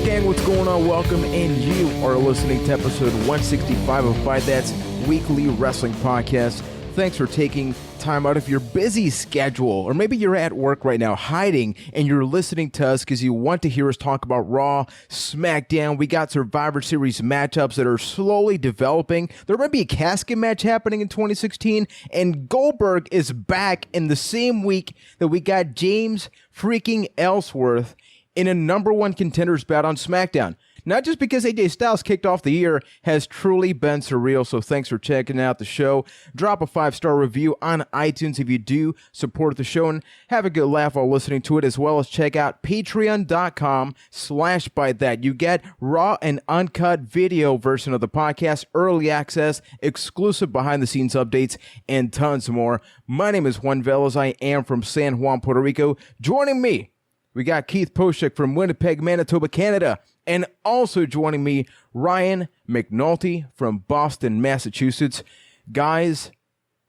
Hey gang, what's going on? Welcome, and you are listening to episode 165 of Byte That's weekly wrestling podcast. Thanks for taking time out of your busy schedule, or maybe you're at work right now hiding and you're listening to us because you want to hear us talk about Raw, Smackdown. We got Survivor Series matchups that are slowly developing. There might be a casket match happening in 2016, and Goldberg is back in the same week that we got James freaking Ellsworth in a number one contenders bout on SmackDown. Not just because AJ Styles kicked off the year has truly been surreal, so thanks for checking out the show. Drop a 5-star review on iTunes if you do support the show, and have a good laugh while listening to it, as well as check out patreon.com/bytethat. You get raw and uncut video version of the podcast, early access, exclusive behind-the-scenes updates, and tons more. My name is Juan Velas. I am from San Juan, Puerto Rico. Joining me, we got Keith Poshik from Winnipeg, Manitoba, Canada. And also joining me, Ryan McNulty from Boston, Massachusetts. Guys,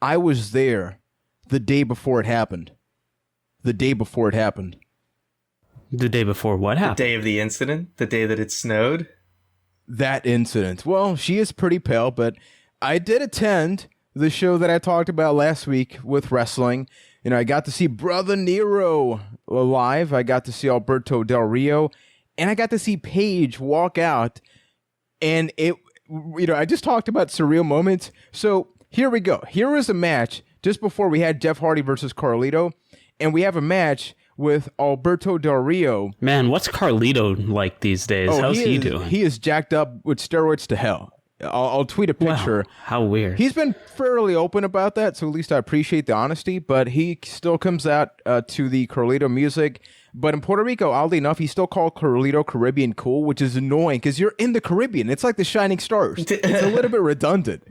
I was there the day before it happened. The day before it happened. The day before what happened? The day of the incident? The day that it snowed? That incident. Well, she is pretty pale, but I did attend the show that I talked about last week with wrestling. You know, I got to see Brother Nero live. I got to see Alberto Del Rio. And I got to see Paige walk out, and I just talked about surreal moments. So here we go. Here is a match just before we had Jeff Hardy versus Carlito, and we have a match with Alberto Del Rio. Man, what's Carlito like these days? How's he doing? He is jacked up with steroids to hell. I'll tweet a picture. Wow, how weird. He's been fairly open about that, so at least I appreciate the honesty, but he still comes out to the Carlito music. But in Puerto Rico, oddly enough, he still called Carlito Caribbean cool, which is annoying because you're in the Caribbean. It's like the Shining Stars. It's a little bit redundant.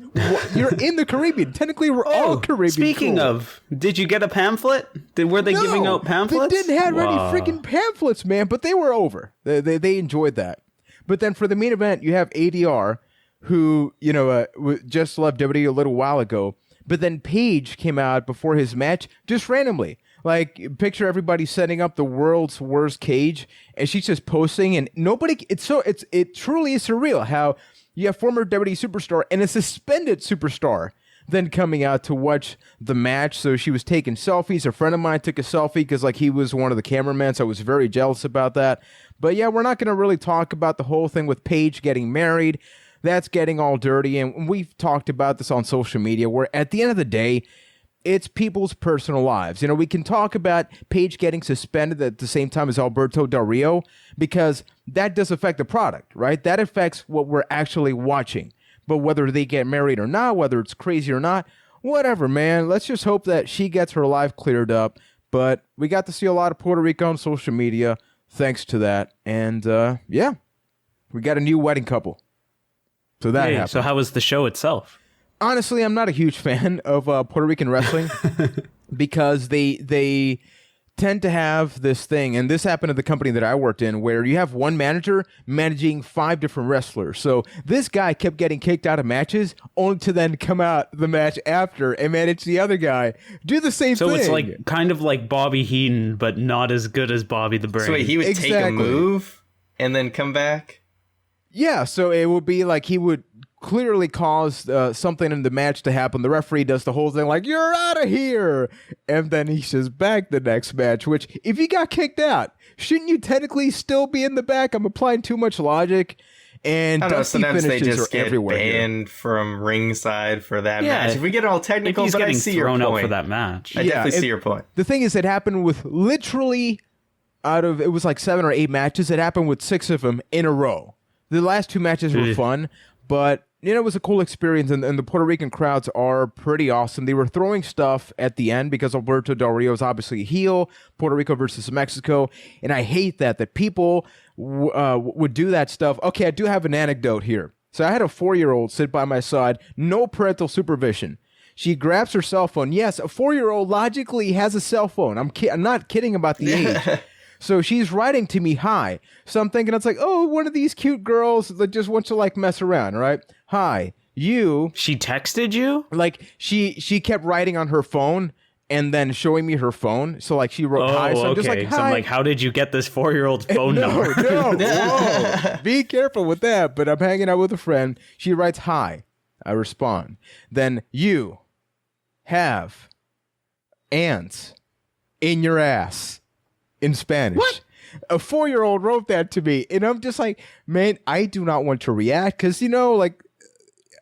You're in the Caribbean. Technically, we're all Caribbean. Speaking cool. of, did you get a pamphlet? Were they giving out pamphlets? They didn't have any freaking pamphlets, man, but they were over. They enjoyed that. But then for the main event, you have ADR, who, just left WWE a little while ago. But then Paige came out before his match just randomly. Like, picture everybody setting up the world's worst cage, and she's just posting, and nobody. It truly is surreal how you have former WWE superstar and a suspended superstar then coming out to watch the match. So she was taking selfies. A friend of mine took a selfie because he was one of the cameramen, so I was very jealous about that. But yeah, we're not going to really talk about the whole thing with Paige getting married. That's getting all dirty, and we've talked about this on social media, where at the end of the day, it's people's personal lives. We can talk about Paige getting suspended at the same time as Alberto Del Rio, because that does affect the product, right? That affects what we're actually watching. But whether they get married or not, whether it's crazy or not, whatever, man. Let's just hope that she gets her life cleared up. But we got to see a lot of Puerto Rico on social media thanks to that. And yeah, we got a new wedding couple. So that happened. So how was the show itself? Honestly, I'm not a huge fan of Puerto Rican wrestling because they tend to have this thing, and this happened at the company that I worked in, where you have one manager managing 5 different wrestlers. So this guy kept getting kicked out of matches, only to then come out the match after and manage the other guy. Do the same thing. So it's like kind of like Bobby Heenan, but not as good as Bobby the Brain. So wait, he would take a move and then come back? Yeah, so it would be like he would clearly caused something in the match to happen. The referee does the whole thing like, you're out of here, and then he's just back the next match, which if you got kicked out, shouldn't you technically still be in the back? I'm applying too much logic. And dusty sometimes they finishes just are get everywhere banned from ringside for that Yeah, match. If we get all technical, he's but getting I see your thrown point. out for that match. I definitely see your point. The thing is, it happened with literally it was like 7 or 8 matches. It happened with 6 of them in a row. The last 2 matches were fun, but it was a cool experience, and the Puerto Rican crowds are pretty awesome. They were throwing stuff at the end because Alberto Del Rio is obviously a heel, Puerto Rico versus Mexico, and I hate that people would do that stuff. Okay, I do have an anecdote here. So I had a 4-year-old sit by my side, no parental supervision. She grabs her cell phone. Yes, a 4-year-old logically has a cell phone. I'm not kidding about the age. So she's writing to me, hi. So I'm thinking, it's like, oh, one of these cute girls that just wants to mess around, right? Hi, you. She texted you? She kept writing on her phone, and then showing me her phone. So like she wrote hi. So I'm just like, hi. So I'm like, how did you get this 4-year-old's phone number? No, whoa. Be careful with that. But I'm hanging out with a friend. She writes hi. I respond. Then you have ants in your ass in Spanish. What? A 4-year-old wrote that to me, and I'm just like, man, I do not want to react because like.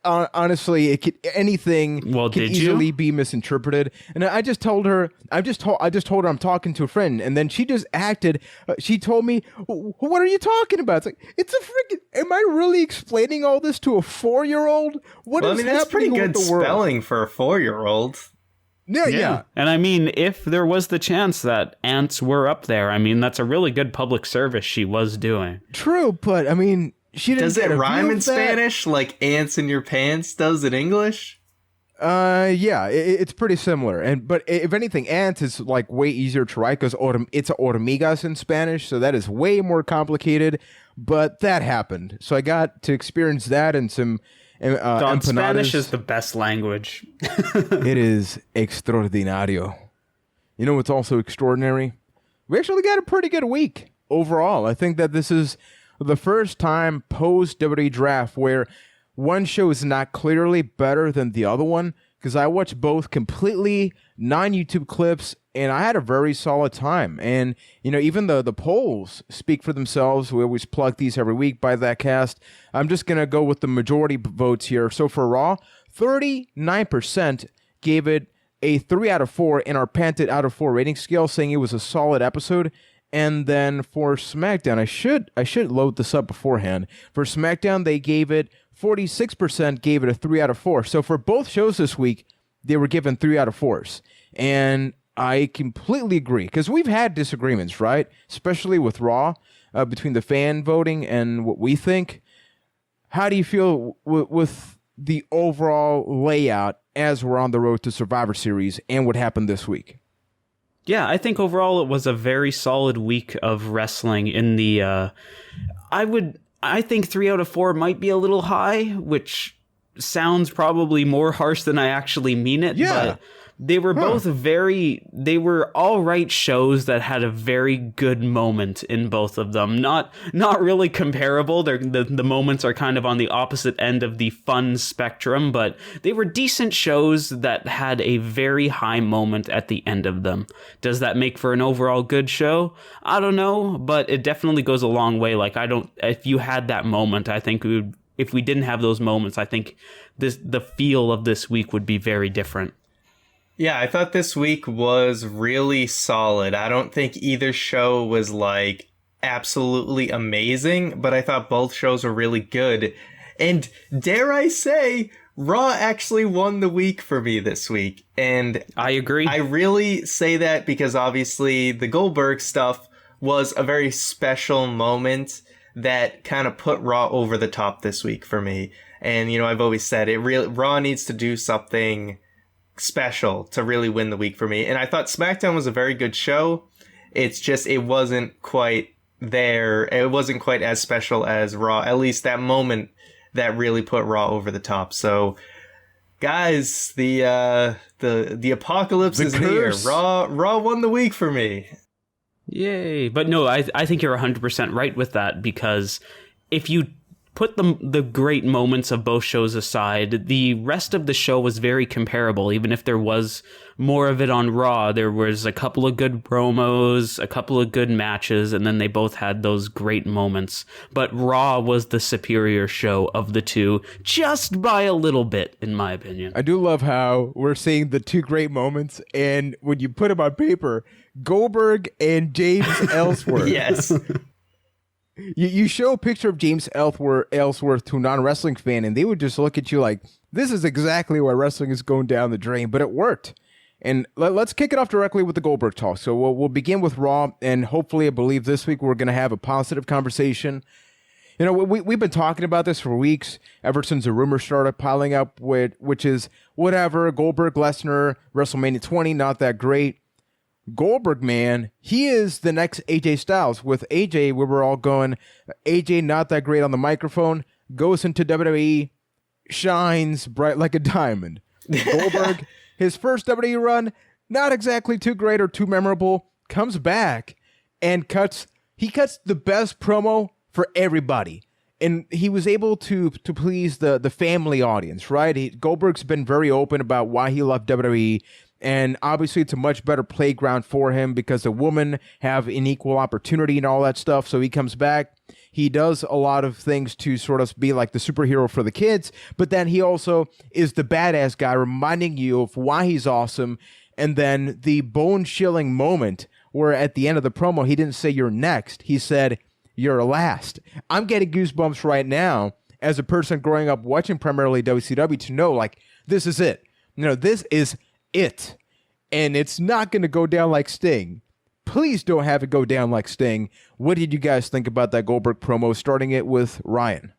Honestly, anything can easily be misinterpreted. And I just told her, I just told her I'm talking to a friend, and then she just acted. She told me, "What are you talking about?" It's like, it's a freaking. Am I really explaining all this to a 4-year-old? What is happening that's pretty good with the world? spelling for a 4-year-old. Yeah. And I mean, if there was the chance that ants were up there, I mean, that's a really good public service she was doing. True, but I mean. She didn't. Does it rhyme in Spanish like ants in your pants does in English? Yeah, it's pretty similar. But if anything, ants is like way easier to write because it's hormigas in Spanish, so that is way more complicated. But that happened, so I got to experience that and some. God, Spanish is the best language. It is extraordinario. You know what's also extraordinary? We actually got a pretty good week overall. I think that this is the first time post WWE draft where one show is not clearly better than the other one, because I watched both completely non-YouTube clips and I had a very solid time. And, even though the polls speak for themselves, we always plug these every week by that cast, I'm just going to go with the majority votes here. So for Raw, 39% gave it a 3 out of 4 in our Panted out of 4 rating scale, saying it was a solid episode. And then for SmackDown, I should load this up beforehand. For SmackDown, they gave it 46% gave it a 3 out of 4. So for both shows this week, they were given 3 out of 4s. And I completely agree because we've had disagreements, right? Especially with Raw, between the fan voting and what we think. How do you feel with the overall layout as we're on the road to Survivor Series and what happened this week? Yeah, I think overall it was a very solid week of wrestling in the, I think 3 out of 4 might be a little high, which sounds probably more harsh than I actually mean it. Yeah. But they were both they were all right shows that had a very good moment in both of them. Not really comparable. The moments are kind of on the opposite end of the fun spectrum, but they were decent shows that had a very high moment at the end of them. Does that make for an overall good show? I don't know, but it definitely goes a long way. Like, if you had that moment, I think if we didn't have those moments, I think the feel of this week would be very different. Yeah, I thought this week was really solid. I don't think either show was like absolutely amazing, but I thought both shows were really good. And dare I say, Raw actually won the week for me this week. And I agree. I really say that because obviously the Goldberg stuff was a very special moment that kind of put Raw over the top this week for me. And, I've always said Raw needs to do something special to really win the week for me. And I thought SmackDown was a very good show. It's just it wasn't quite there. It wasn't quite as special as Raw. At least that moment that really put Raw over the top. So guys, the apocalypse is near. Raw won the week for me. Yay. But no, I think you're 100% right with that, because if you put the great moments of both shows aside, the rest of the show was very comparable. Even if there was more of it on Raw, there was a couple of good promos, a couple of good matches, and then they both had those great moments. But Raw was the superior show of the two, just by a little bit, in my opinion. I do love how we're seeing the two great moments, and when you put them on paper, Goldberg and James Ellsworth. Yes. You show a picture of James Ellsworth to a non-wrestling fan, and they would just look at you like, this is exactly why wrestling is going down the drain, but it worked. And let's kick it off directly with the Goldberg talk. So we'll begin with Raw, and hopefully, I believe this week we're going to have a positive conversation. We've been talking about this for weeks, ever since the rumors started piling up, which is whatever, Goldberg, Lesnar, WrestleMania 20, not that great. Goldberg, man, he is the next AJ Styles. With AJ, we were all going, AJ not that great on the microphone, goes into WWE, shines bright like a diamond. Goldberg, his first WWE run, not exactly too great or too memorable, comes back and cuts the best promo for everybody. And he was able to please the family audience, right? Goldberg's been very open about why he left WWE, and obviously it's a much better playground for him because the women have an equal opportunity and all that stuff. So he comes back. He does a lot of things to sort of be like the superhero for the kids, but then he also is the badass guy reminding you of why he's awesome. And then the bone-chilling moment where at the end of the promo, he didn't say you're next. He said, you're last. I'm getting goosebumps right now as a person growing up watching primarily WCW to know, like, this is it. This is it. And it's not going to go down like Sting. Please don't have it go down like Sting. What did you guys think about that Goldberg promo, starting it with Ryan?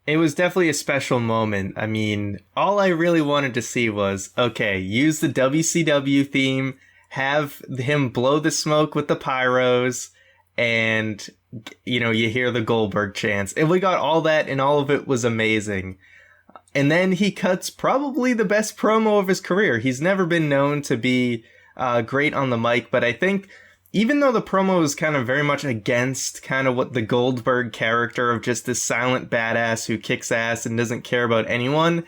It was definitely a special moment. I mean, all I really wanted to see was, okay, use the WCW theme, have him blow the smoke with the pyros, and, you hear the Goldberg chants. And we got all that, and all of it was amazing. And then he cuts probably the best promo of his career. He's never been known to be great on the mic, but I think even though the promo is kind of very much against kind of what the Goldberg character of just this silent badass who kicks ass and doesn't care about anyone,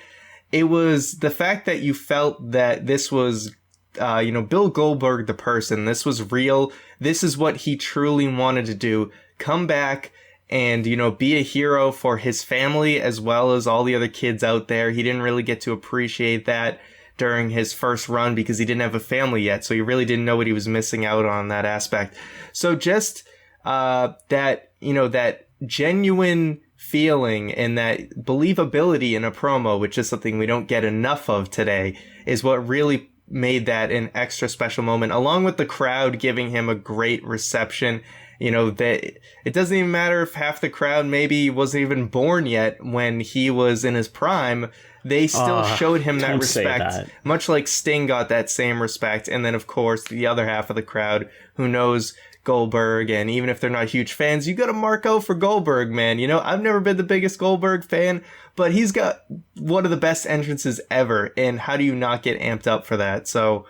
it was the fact that you felt that this was, Bill Goldberg, the person. This was real. This is what he truly wanted to do. Come back and, be a hero for his family as well as all the other kids out there. He didn't really get to appreciate that during his first run because he didn't have a family yet. So he really didn't know what he was missing out on that aspect. So just that genuine feeling and that believability in a promo, which is something we don't get enough of today, is what really made that an extra special moment, along with the crowd giving him a great reception. That it doesn't even matter if half the crowd maybe wasn't even born yet when he was in his prime. They still showed him that respect, much like Sting got that same respect. And then, of course, the other half of the crowd who knows Goldberg, and even if they're not huge fans, you got to mark out for Goldberg, man. I've never been the biggest Goldberg fan, but he's got one of the best entrances ever. And how do you not get amped up for that? So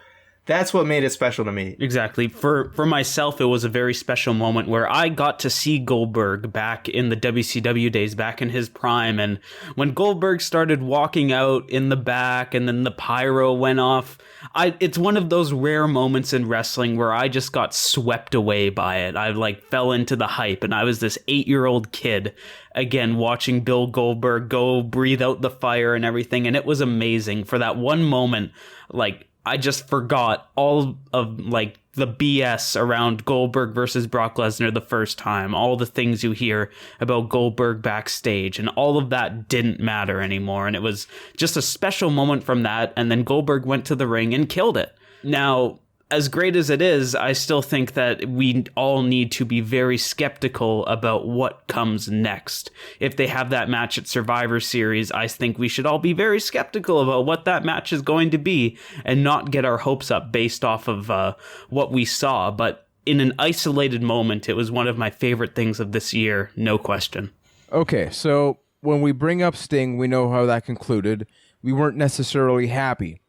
that's what made it special to me. Exactly. For myself, it was a very special moment where I got to see Goldberg back in the WCW days, back in his prime. And when Goldberg started walking out in the back and then the pyro went off, it's one of those rare moments in wrestling where I just got swept away by it. I fell into the hype, and I was this 8-year-old kid again watching Bill Goldberg go breathe out the fire and everything. And it was amazing. For that one moment, I just forgot all of the BS around Goldberg versus Brock Lesnar the first time, all the things you hear about Goldberg backstage, and all of that didn't matter anymore. And it was just a special moment from that. And then Goldberg went to the ring and killed it. Now, as great as it is, I still think that we all need to be very skeptical about what comes next. If they have that match at Survivor Series, I think we should all be very skeptical about what that match is going to be and not get our hopes up based off of what we saw. But in an isolated moment, it was one of my favorite things of this year, no question. Okay, so when we bring up Sting, we know how that concluded. We weren't necessarily happy.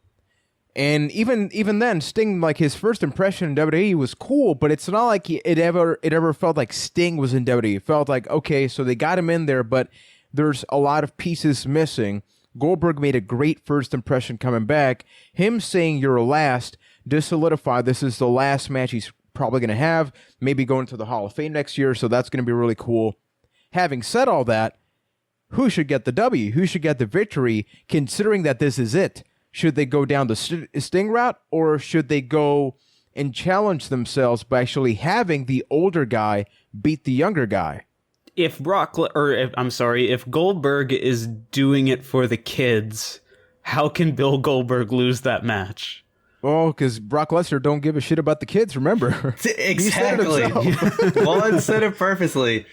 And even then, Sting, his first impression in WWE was cool, but it's not like it ever felt like Sting was in WWE. It felt like, okay, so they got him in there, but there's a lot of pieces missing. Goldberg made a great first impression coming back. Him saying you're last does solidify this is the last match he's probably going to have, maybe going to the Hall of Fame next year, so that's going to be really cool. Having said all that, who should get the W? Who should get the victory, considering that this is it? Should they go down the Sting route, or should they go and challenge themselves by actually having the older guy beat the younger guy? If Goldberg is doing it for the kids, how can Bill Goldberg lose that match? Oh, because Brock Lesnar don't give a shit about the kids, remember? Exactly. Juan said it perfectly.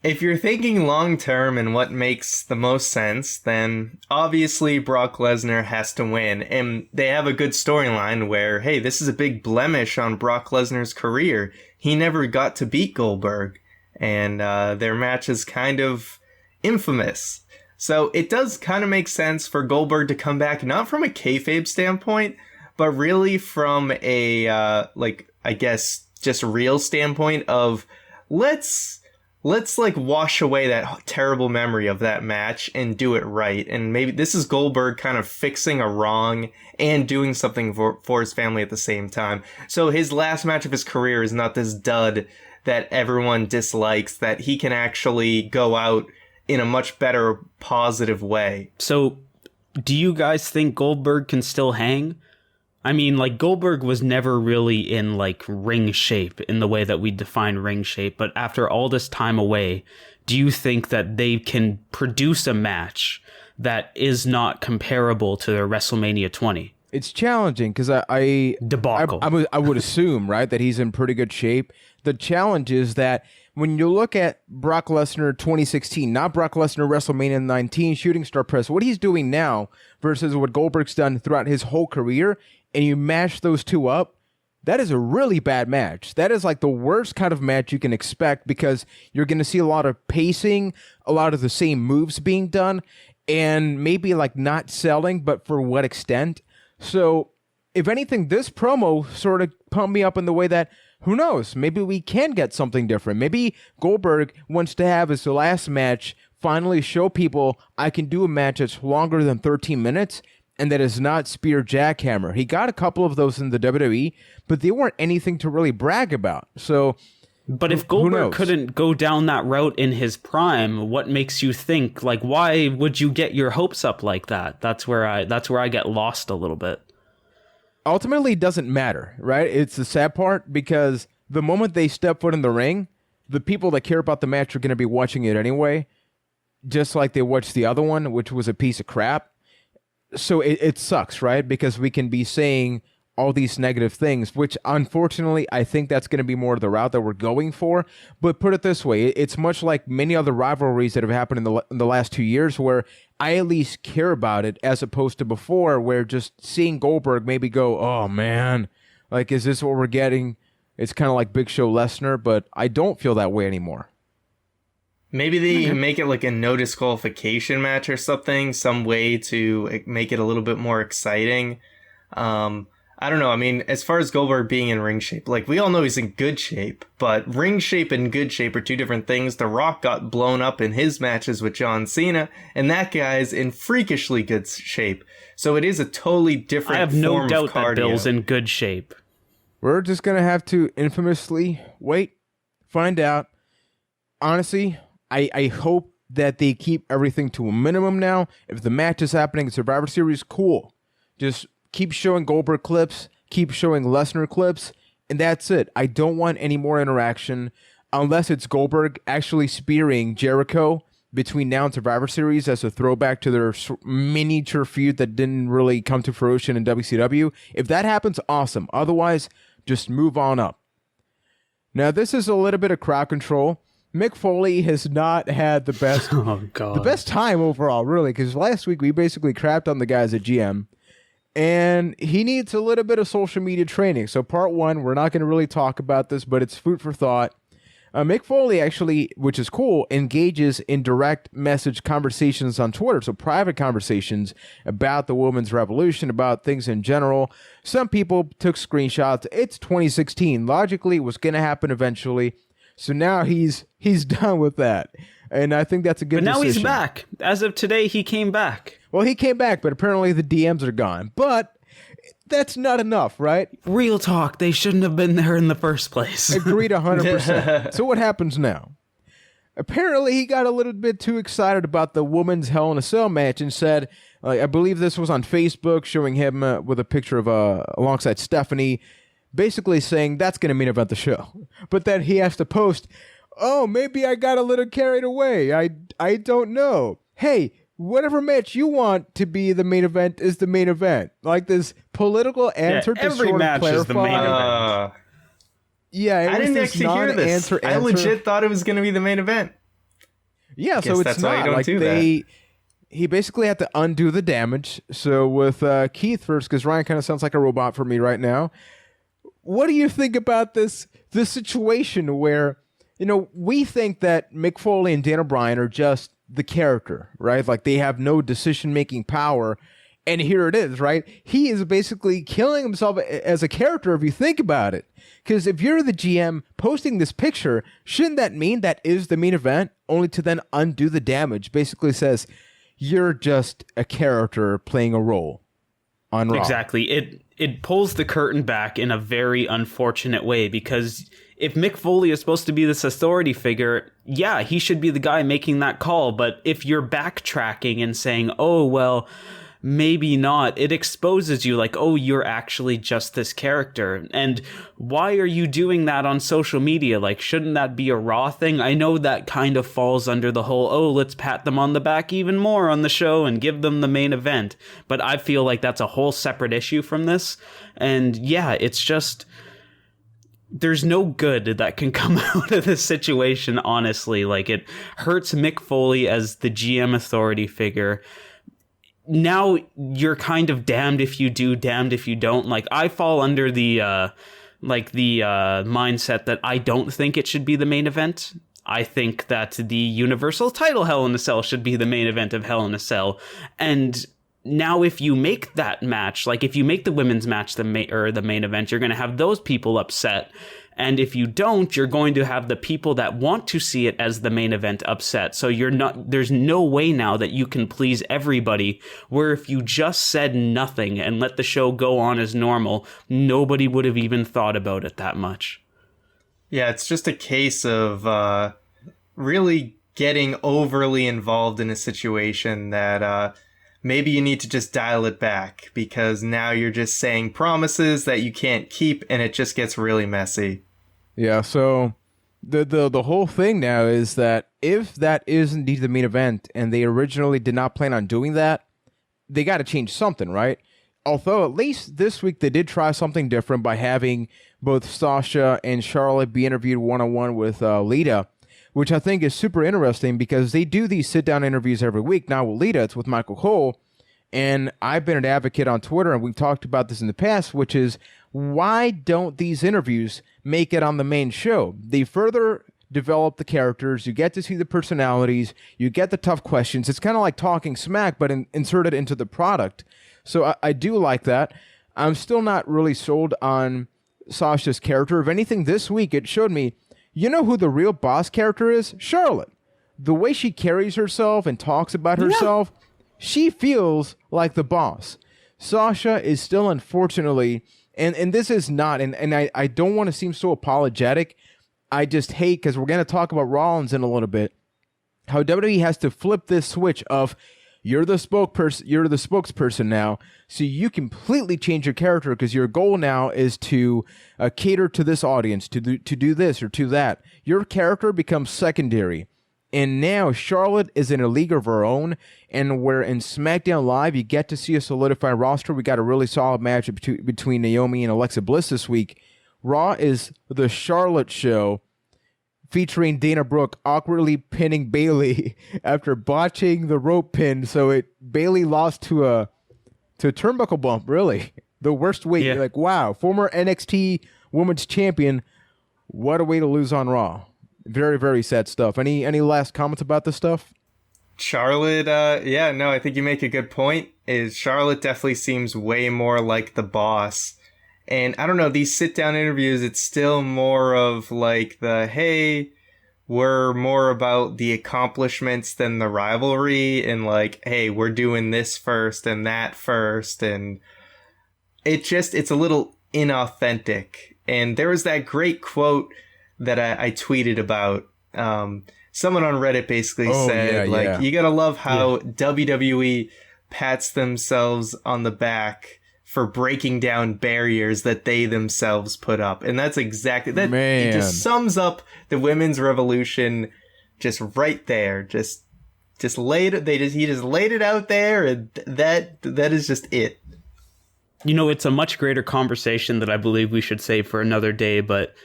If you're thinking long-term and what makes the most sense, then obviously Brock Lesnar has to win. And they have a good storyline where, hey, this is a big blemish on Brock Lesnar's career. He never got to beat Goldberg. And their match is kind of infamous. So it does kind of make sense for Goldberg to come back, not from a kayfabe standpoint, but really from a I guess just real standpoint of let's like wash away that terrible memory of that match and do it right. And maybe this is Goldberg kind of fixing a wrong and doing something for his family at the same time. So his last match of his career is not this dud that everyone dislikes, that he can actually go out in a much better positive way. So do you guys think Goldberg can still hang? I mean, like, Goldberg was never really in, like, ring shape in the way that we define ring shape. But after all this time away, do you think that they can produce a match that is not comparable to their WrestleMania 20? It's challenging because Debacle. I would assume, right, that he's in pretty good shape. The challenge is that when you look at Brock Lesnar 2016, not Brock Lesnar WrestleMania 19 Shooting Star Press, what he's doing now versus what Goldberg's done throughout his whole career, and you mash those two up, that is a really bad match. That is like the worst kind of match you can expect because you're going to see a lot of pacing, a lot of the same moves being done, and maybe like not selling, but for what extent? So if anything, this promo sort of pumped me up in the way that, who knows, maybe we can get something different. Maybe Goldberg wants to have his last match finally show people I can do a match that's longer than 13 minutes, and that is not spear jackhammer. He got a couple of those in the WWE, but they weren't anything to really brag about. So, but if Goldberg couldn't go down that route in his prime, what makes you think, like, why would you get your hopes up like that? That's where I get lost a little bit. Ultimately, it doesn't matter, right? It's the sad part because the moment they step foot in the ring, the people that care about the match are going to be watching it anyway, just like they watched the other one, which was a piece of crap. So it sucks, right? Because we can be saying all these negative things, which unfortunately, I think that's going to be more the route that we're going for. But put it this way, it's much like many other rivalries that have happened in the last 2 years where I at least care about it as opposed to before where just seeing Goldberg maybe go, oh man, like, is this what we're getting? It's kind of like Big Show Lesnar, but I don't feel that way anymore. Maybe they make it like a no disqualification match or something, some way to make it a little bit more exciting. I don't know. I mean, as far as Goldberg being in ring shape, like, we all know he's in good shape, but ring shape and good shape are two different things. The Rock got blown up in his matches with John Cena, and that guy's in freakishly good shape. So it is a totally different form of cardio. I have no doubt that Bill's in good shape. We're just going to have to infamously wait, find out. Honestly, I hope that they keep everything to a minimum now. If the match is happening in Survivor Series, cool. Just keep showing Goldberg clips, keep showing Lesnar clips, and that's it. I don't want any more interaction unless it's Goldberg actually spearing Jericho between now and Survivor Series as a throwback to their miniature feud that didn't really come to fruition in WCW. If that happens, awesome. Otherwise, just move on up. Now, this is a little bit of crowd control. Mick Foley has not had the best, the best time overall, really, because last week we basically crapped on the guy as a GM, and he needs a little bit of social media training. So part one, we're not going to really talk about this, but it's food for thought. Mick Foley actually, which is cool, engages in direct message conversations on Twitter, so private conversations about the women's revolution, about things in general. Some people took screenshots. It's 2016. Logically, it was going to happen eventually. So now he's done with that. And I think that's a good decision. But now he's back. As of today, he came back. Well, he came back, but apparently the DMs are gone. But that's not enough, right? Real talk. They shouldn't have been there in the first place. Agreed 100%. So what happens now? Apparently, he got a little bit too excited about the women's Hell in a Cell match and said, I believe this was on Facebook, showing him with a picture of alongside Stephanie, basically saying that's going to main event the show. But then he has to post, oh, maybe I got a little carried away. I don't know. Hey, whatever match you want to be the main event is the main event. Like this political answer to every sort match of clarify. Is the main event. Yeah, I didn't actually hear this. I legit thought it was going to be the main event. Yeah, so it's not like he basically had to undo the damage. So with Keith first, because Ryan kind of sounds like a robot for me right now. What do you think about this situation where, we think that Mick Foley and Daniel Bryan are just the character, right? Like they have no decision-making power. And here it is, right? He is basically killing himself as a character if you think about it. Because if you're the GM posting this picture, shouldn't that mean that is the main event? Only to then undo the damage. Basically says, you're just a character playing a role on Raw. Exactly. It pulls the curtain back in a very unfortunate way, because if Mick Foley is supposed to be this authority figure, yeah, he should be the guy making that call. But if you're backtracking and saying, oh, well, maybe not, it exposes you like, oh, you're actually just this character. And why are you doing that on social media? Like, shouldn't that be a Raw thing? I know that kind of falls under the whole, oh, let's pat them on the back even more on the show and give them the main event. But I feel like that's a whole separate issue from this. And yeah, it's just, there's no good that can come out of this situation, honestly. Like, it hurts Mick Foley as the GM authority figure. Now you're kind of damned if you do, damned if you don't. Like, I fall under the mindset that I don't think it should be the main event. I think that the Universal title Hell in a Cell should be the main event of Hell in a Cell. And now if you make that match, like if you make the women's match the main event, you're going to have those people upset. And if you don't, you're going to have the people that want to see it as the main event upset. So there's no way now that you can please everybody, where if you just said nothing and let the show go on as normal, nobody would have even thought about it that much. Yeah, it's just a case of really getting overly involved in a situation that maybe you need to just dial it back, because now you're just saying promises that you can't keep, and it just gets really messy. Yeah, so the whole thing now is that if that is indeed the main event, and they originally did not plan on doing that, they got to change something, right? Although at least this week they did try something different by having both Sasha and Charlotte be interviewed one-on-one with Lita, which I think is super interesting because they do these sit-down interviews every week. Now with Lita, it's with Michael Cole, and I've been an advocate on Twitter, and we've talked about this in the past, which is, why don't these interviews make it on the main show? They further develop the characters, you get to see the personalities, you get the tough questions. It's kind of like talking smack, but inserted into the product. So I do like that. I'm still not really sold on Sasha's character. If anything, this week it showed me, you know who the real boss character is? Charlotte. The way she carries herself and talks about herself, she feels like the boss. Sasha is still, unfortunately, and this is not, and I don't want to seem so apologetic. I just hate, because we're going to talk about Rollins in a little bit, how WWE has to flip this switch of, you're the spokesperson now, so you completely change your character because your goal now is to cater to this audience, to do this or to that. Your character becomes secondary. And now Charlotte is in a league of her own, and where in SmackDown Live you get to see a solidified roster. We got a really solid match between Naomi and Alexa Bliss this week. Raw is the Charlotte show, featuring Dana Brooke awkwardly pinning Bayley after botching the rope pin. So Bayley lost to a turnbuckle bump, really. The worst way. Yeah. You're like, wow, former NXT Women's Champion. What a way to lose on Raw. Very, very sad stuff. Any last comments about this stuff? Charlotte, I think you make a good point. Is Charlotte definitely seems way more like the boss. And I don't know, these sit-down interviews, it's still more of like the, hey, we're more about the accomplishments than the rivalry, and like, hey, we're doing this first and that first, and it's a little inauthentic. And there was that great quote that I tweeted about. Someone on Reddit basically said, you gotta love how WWE pats themselves on the back for breaking down barriers that they themselves put up. And that's exactly that. Man. It just sums up the women's revolution just right there. He just laid it out there, and that is just it. You know, it's a much greater conversation that I believe we should save for another day, but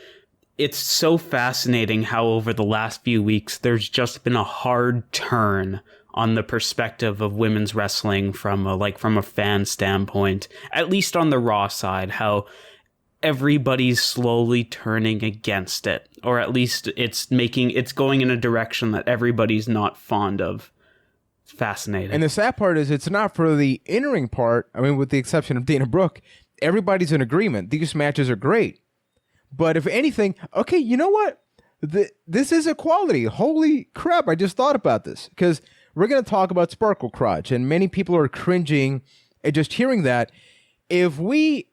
it's so fascinating how over the last few weeks there's just been a hard turn on the perspective of women's wrestling from a fan standpoint, at least on the Raw side, how everybody's slowly turning against it, or at least it's going in a direction that everybody's not fond of. It's fascinating. And the sad part is it's not for the in-ring part. I mean, with the exception of Dana Brooke, everybody's in agreement. These matches are great. But if anything, okay, you know what? This is equality. Holy crap, I just thought about this. Because we're going to talk about Sparkle Crotch, and many people are cringing at just hearing that. If we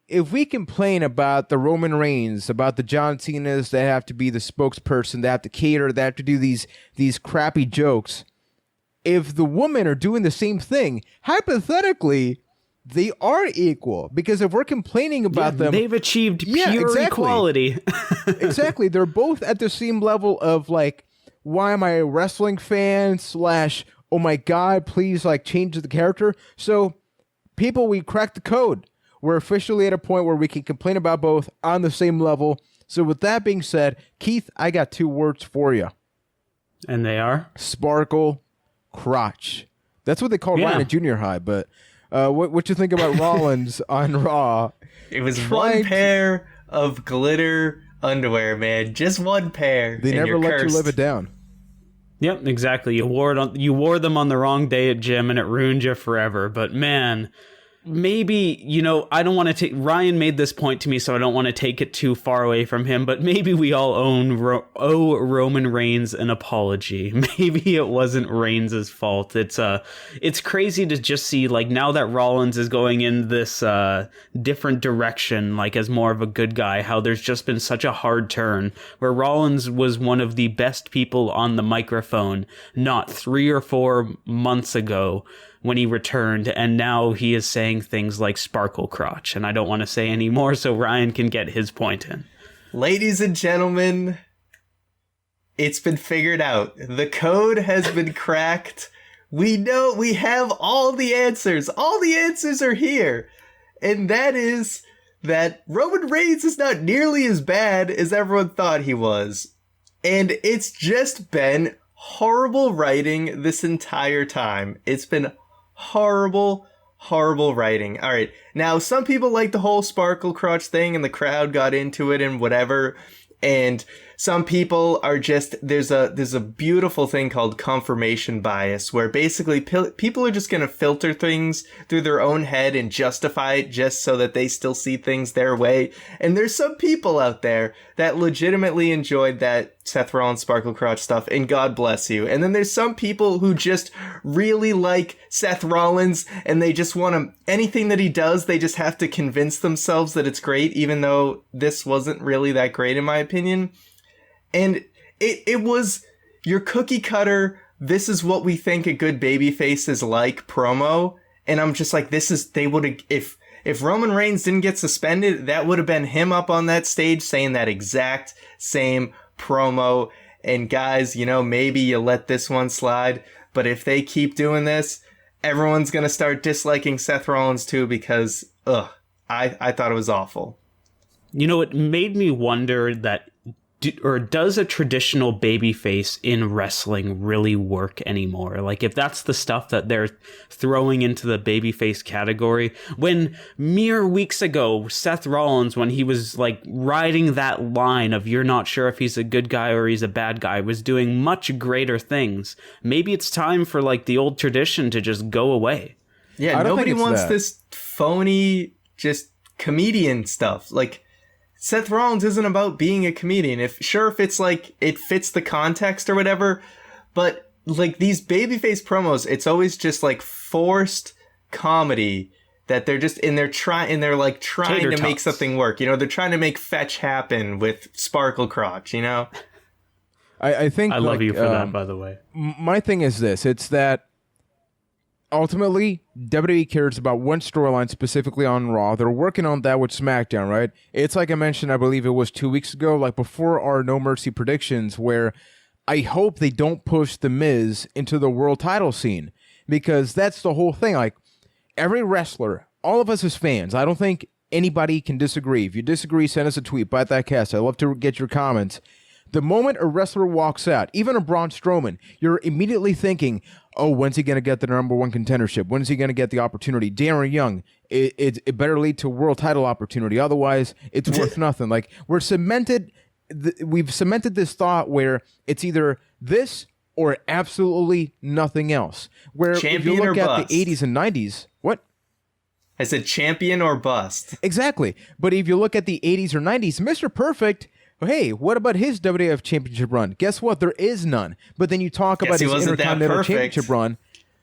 complain about the Roman Reigns, about the John Cenas that have to be the spokesperson, that have to cater, that have to do these crappy jokes, if the women are doing the same thing, hypothetically, they are equal. Because if we're complaining about them, they've achieved pure equality. Exactly. They're both at the same level of like, why am I a wrestling fan / oh my God, please like change the character. So people, we cracked the code. We're officially at a point where we can complain about both on the same level. So with that being said, Keith, I got 2 words for you. And they are? Sparkle Crotch. That's what they call Ryan at junior high. But what you think about Rollins on Raw? It was one pair of glitter underwear, man. Just one pair. They never let you live it down. Yep, exactly. You wore them on the wrong day at gym, and it ruined you forever. But man, maybe, I don't want to take... Ryan made this point to me, so I don't want to take it too far away from him, but maybe we all owe Roman Reigns an apology. Maybe it wasn't Reigns' fault. It's crazy to just see, like, now that Rollins is going in this different direction, like, as more of a good guy, how there's just been such a hard turn, where Rollins was one of the best people on the microphone not 3 or 4 months ago, when he returned, and now he is saying things like Sparkle Crotch, and I don't want to say any more so Ryan can get his point in. Ladies and gentlemen, it's been figured out. The code has been cracked. We know, we have all the answers. All the answers are here. And that is that Roman Reigns is not nearly as bad as everyone thought he was. And it's just been horrible writing this entire time. It's been horrible writing. All right. Now, some people like the whole Sparkle Crotch thing and the crowd got into it and whatever. And some people are just, there's a beautiful thing called confirmation bias, where basically people are just going to filter things through their own head and justify it just so that they still see things their way. And there's some people out there that legitimately enjoyed that Seth Rollins Sparkle Crotch stuff, and God bless you. And then there's some people who just really like Seth Rollins, and they just want to, anything that he does, they just have to convince themselves that it's great, even though this wasn't really that great in my opinion. And it was your cookie cutter, this is what we think a good babyface is like promo. And I'm just like, they would have, if Roman Reigns didn't get suspended, that would have been him up on that stage saying that exact same promo. And guys, maybe you let this one slide, but if they keep doing this, everyone's going to start disliking Seth Rollins too, because, I thought it was awful. It made me wonder that, does a traditional babyface in wrestling really work anymore? Like, if that's the stuff that they're throwing into the babyface category, when mere weeks ago, Seth Rollins, when he was like riding that line of you're not sure if he's a good guy or he's a bad guy, was doing much greater things. Maybe it's time for like the old tradition to just go away. Yeah, nobody wants this phony, just comedian stuff. Like, Seth Rollins isn't about being a comedian. If it's like it fits the context or whatever, but like these babyface promos, it's always just like forced comedy that they're just they're trying to make something work. They're trying to make fetch happen with Sparkle Crotch. I think I love you for that, by the way. My thing is this: it's that ultimately, WWE cares about one storyline specifically on Raw. They're working on that with SmackDown, right? It's like I mentioned, I believe it was 2 weeks ago, like before our No Mercy predictions, where I hope they don't push The Miz into the world title scene, because that's the whole thing. Like, every wrestler, all of us as fans, I don't think anybody can disagree. If you disagree, send us a tweet, Byte That Cast. I'd love to get your comments. The moment a wrestler walks out, even a Braun Strowman, you're immediately thinking, oh, when's he going to get the #1 contendership? When is he going to get the opportunity? Darren Young, it better lead to a world title opportunity. Otherwise, it's worth nothing. Like, we've cemented this thought where it's either this or absolutely nothing else. Where champion if you look or at bust. the 80s and 90s, what? I said champion or bust. Exactly. But if you look at the 80s or 90s, Mr. Perfect, hey, what about his WWF Championship run? Guess what? There is none. But then you talk about his Intercontinental Championship run.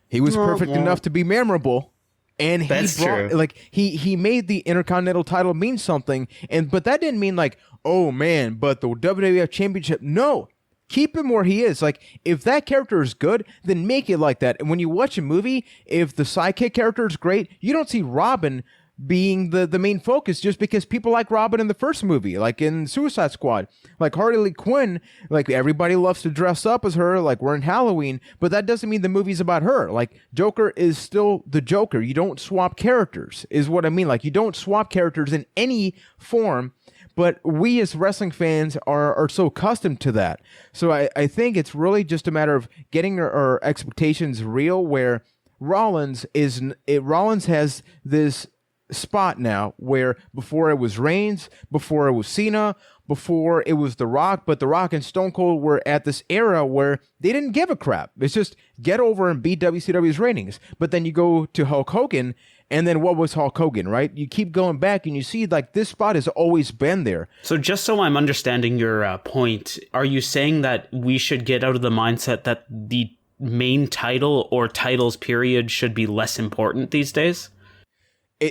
He was perfect enough to be memorable. And he made the Intercontinental title mean something, but that didn't mean like, oh man, but the WWF Championship. No, keep him where he is. Like, if that character is good, then make it like that. And when you watch a movie, if the sidekick character is great, you don't see Robin being the main focus just because people like Robin in the first movie, like in Suicide Squad. Like Harley Quinn, like everybody loves to dress up as her, like we're in Halloween, but that doesn't mean the movie's about her. Like Joker is still the Joker. You don't swap characters, is what I mean. Like you don't swap characters in any form, but we as wrestling fans are so accustomed to that. So I think it's really just a matter of getting our expectations real, where Rollins has this spot now where before it was Reigns, before it was Cena, before it was The Rock, but The Rock and Stone Cold were at this era where they didn't give a crap. It's just get over and beat WCW's ratings. But then you go to Hulk Hogan, and then what was Hulk Hogan, right? You keep going back and you see like this spot has always been there. So just so I'm understanding your point, are you saying that we should get out of the mindset that the main title or titles period should be less important these days?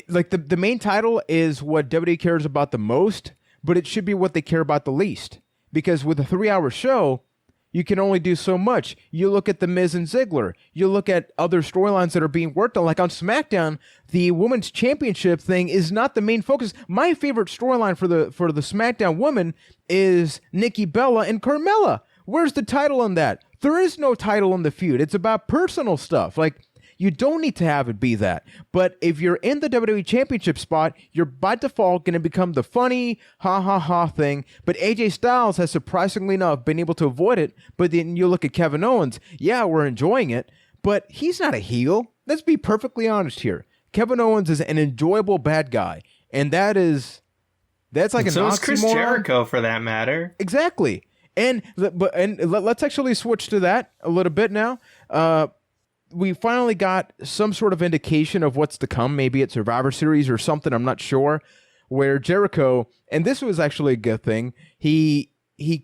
Like the main title is what WWE cares about the most, but it should be what they care about the least. Because with a 3-hour show, you can only do so much. You look at The Miz and Ziggler. You look at other storylines that are being worked on. Like on SmackDown, the Women's Championship thing is not the main focus. My favorite storyline for the SmackDown women is Nikki Bella and Carmella. Where's the title on that? There is no title in the feud. It's about personal stuff. Like, you don't need to have it be that. But if you're in the WWE Championship spot, you're by default going to become the funny, ha thing. But AJ Styles has surprisingly enough been able to avoid it. But then you look at Kevin Owens. Yeah, we're enjoying it. But he's not a heel. Let's be perfectly honest here. Kevin Owens is an enjoyable bad guy. And that's like an oxymoron. So is Chris Jericho, for that matter. Exactly. And let's actually switch to that a little bit now. We finally got some sort of indication of what's to come, maybe at Survivor Series or something, I'm not sure, where Jericho, and this was actually a good thing, he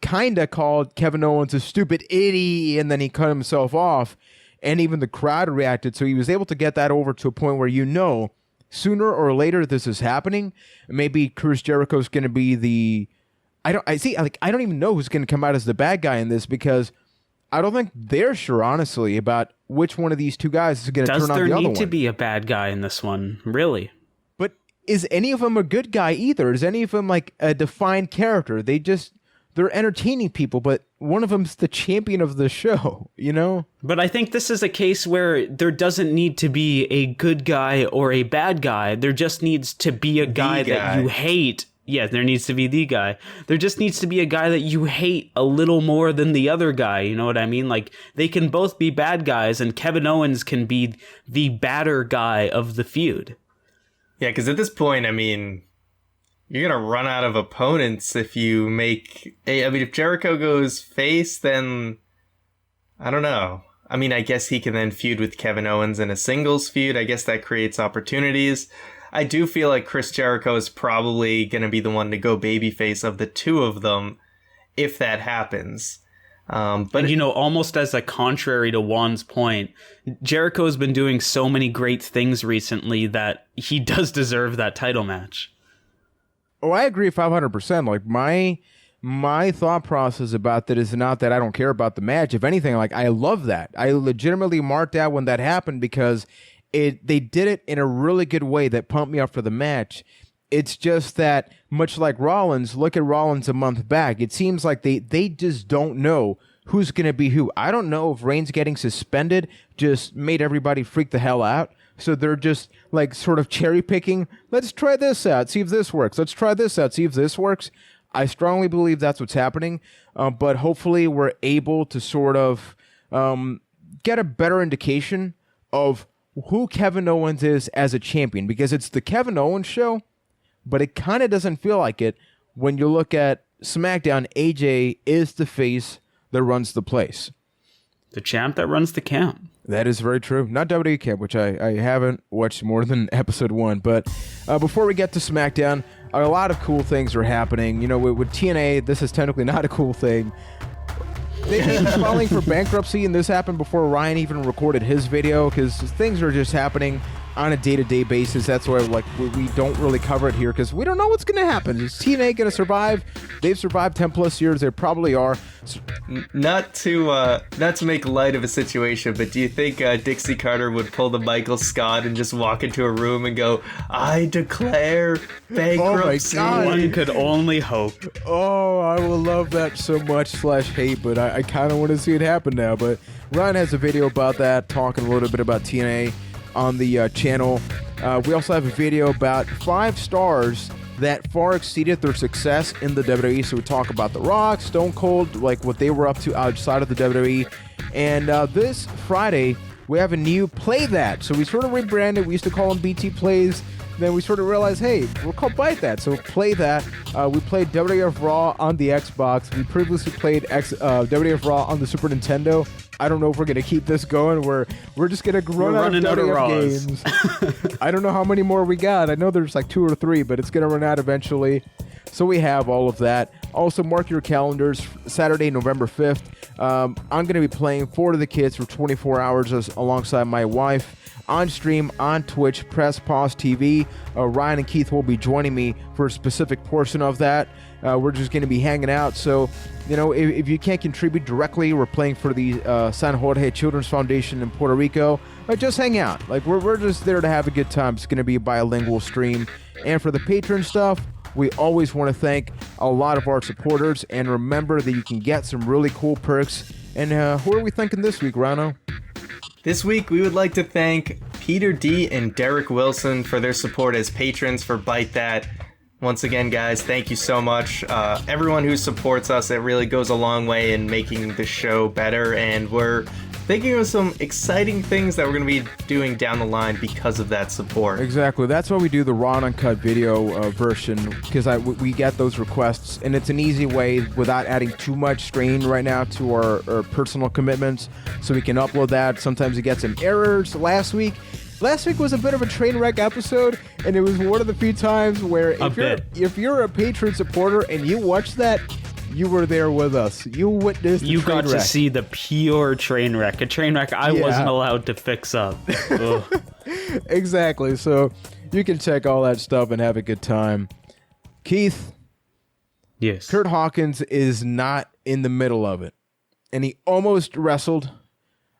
kind of called Kevin Owens a stupid idiot, and then he cut himself off, and even the crowd reacted, so he was able to get that over to a point where sooner or later this is happening. Maybe Chris Jericho's going to be I don't even know who's going to come out as the bad guy in this, because I don't think they're sure, honestly, about which one of these two guys is going to turn on the other one. Does there need to be a bad guy in this one? Really? But is any of them a good guy either? Is any of them like a defined character? They're entertaining people, but one of them's the champion of the show, you know? But I think this is a case where there doesn't need to be a good guy or a bad guy. There just needs to be a guy that you hate. Yeah, there needs to be the guy. There just needs to be a guy that you hate a little more than the other guy. You know what I mean? Like, they can both be bad guys, and Kevin Owens can be the badder guy of the feud. Yeah, because at this point, I mean, you're going to run out of opponents if you make... if Jericho goes face, then... I don't know. I mean, I guess he can then feud with Kevin Owens in a singles feud. I guess that creates opportunities. I do feel like Chris Jericho is probably going to be the one to go babyface of the two of them if that happens. But almost as a contrary to Juan's point, Jericho's been doing so many great things recently that he does deserve that title match. Oh, I agree 500%. Like, my thought process about that is not that I don't care about the match. If anything, like, I love that. I legitimately marked out when that happened because they did it in a really good way that pumped me up for the match. It's just that, much like Rollins, look at Rollins a month back. It seems like they just don't know who's going to be who. I don't know if Reigns getting suspended just made everybody freak the hell out. So they're just like sort of cherry picking. Let's try this out, see if this works. Let's try this out, see if this works. I strongly believe that's what's happening. But hopefully we're able to sort of get a better indication of who Kevin Owens is as a champion, because it's the Kevin Owens show, but it kind of doesn't feel like it when you look at SmackDown. AJ is the face that runs the place. The champ that runs the camp. That is very true. Not WWE Camp, which I haven't watched more than episode 1. But before we get to SmackDown, a lot of cool things are happening. You know, with TNA, this is technically not a cool thing. They've been filing for bankruptcy, and this happened before Ryan even recorded his video, because things are just happening on a day-to-day basis. That's why we don't really cover it here, because we don't know what's going to happen. Is TNA going to survive? They've survived 10 plus years. They probably are. Not to make light of a situation, but do you think Dixie Carter would pull the Michael Scott and just walk into a room and go, "I declare bankruptcy"? Oh my God. One could only hope. Oh, I will love that so much /hate, but I kind of want to see it happen now. But Ryan has a video about that, talking a little bit about TNA on the channel. We also have a video about 5 stars that far exceeded their success in the WWE. So we talk about The Rock, Stone Cold, like what they were up to outside of the WWE. And this Friday, we have a new Play That. So we sort of rebranded. We used to call them BT Plays. Then we sort of realized, hey, we're called Byte That. So Play That. We played WWF Raw on the Xbox. We previously played WWF Raw on the Super Nintendo. I don't know if we're gonna keep this going. We're just gonna run out of WWF games. I don't know how many more we got. I know there's like 2 or 3, but it's gonna run out eventually. So we have all of that. Also, mark your calendars. Saturday, November 5th. I'm gonna be playing For the Kids for 24 hours alongside my wife. On stream, on Twitch, Press Pause TV. Ryan and Keith will be joining me for a specific portion of that. We're just going to be hanging out. So, you know, if you can't contribute directly, we're playing for the San Jorge Children's Foundation in Puerto Rico. Just hang out. Like, we're just there to have a good time. It's going to be a bilingual stream. And for the patron stuff, we always want to thank a lot of our supporters. And remember that you can get some really cool perks. And who are we thanking this week, Rano? This week, we would like to thank Peter D. and Derek Wilson for their support as patrons for Byte That. Once again, guys, thank you so much. Everyone who supports us, it really goes a long way in making the show better, and we're thinking of some exciting things that we're going to be doing down the line because of that support. Exactly. That's why we do the raw and uncut video version, because we get those requests, and it's an easy way without adding too much strain right now to our personal commitments, so we can upload that. Sometimes we get some errors. Last week was a bit of a train wreck episode, and it was one of the few times where if you're a patron supporter and you watch that, you were there with us. You witnessed the You train got wreck. to see the pure train wreck. A train wreck I wasn't allowed to fix up. Exactly. So you can check all that stuff and have a good time. Keith. Yes. Curt Hawkins is not in the middle of it. And he almost wrestled.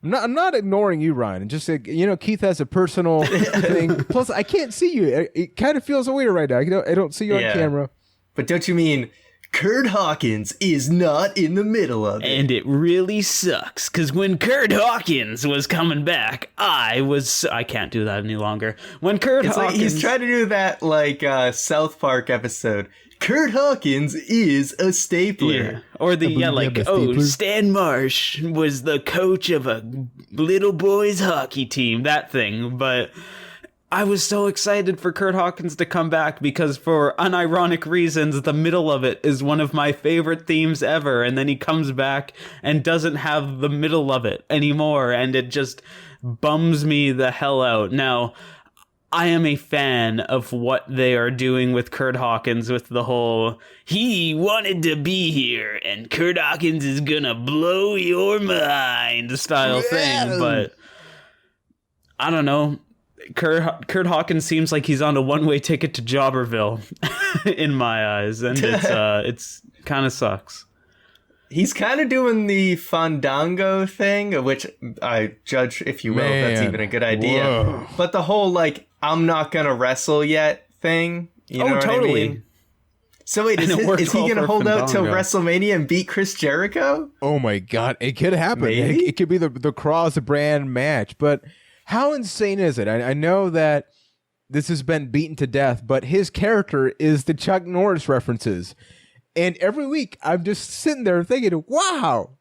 I'm not ignoring you, Ryan. Just, Keith has a personal thing. Plus, I can't see you. It kind of feels weird right now. I don't see you on camera. But don't you mean Curt Hawkins is not in the middle of it? And it really sucks, because when Curt Hawkins was coming back, I can't do that any longer. When Curt Hawkins... Like he's trying to do that, South Park episode. Curt Hawkins is a stapler. Yeah. Or Stan Marsh was the coach of a little boys hockey team, that thing. But I was so excited for Curt Hawkins to come back because for unironic reasons, the middle of it is one of my favorite themes ever. And then he comes back and doesn't have the middle of it anymore. And it just bums me the hell out. Now, I am a fan of what they are doing with Curt Hawkins with the whole, he wanted to be here and Curt Hawkins is gonna blow your mind style thing. But I don't know. Curt Hawkins seems like he's on a one-way ticket to Jobberville in my eyes. And it's kind of sucks. He's kind of doing the Fandango thing, which I judge, if you will, if that's even a good idea. Whoa. But the whole, I'm not going to wrestle yet thing, you know what totally. I mean? So wait, is he going to hold out till WrestleMania and beat Chris Jericho? Oh my God, it could happen. Maybe? It could be the Cross brand match, but how insane is it? I know that this has been beaten to death, but his character is the Chuck Norris references. And every week, I'm just sitting there thinking, wow,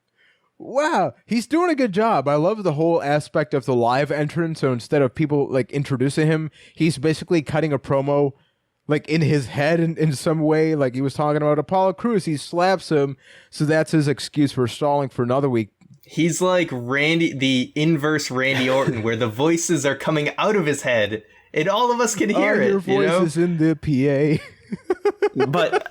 he's doing a good job. I love the whole aspect of the live entrance. So instead of people introducing him, he's basically cutting a promo in his head in some way. He was talking about Apollo Crews. He slaps him. So that's his excuse for stalling for another week. He's like Randy, the inverse Randy Orton, where the voices are coming out of his head, and all of us can hear it. Your voice is in the PA. But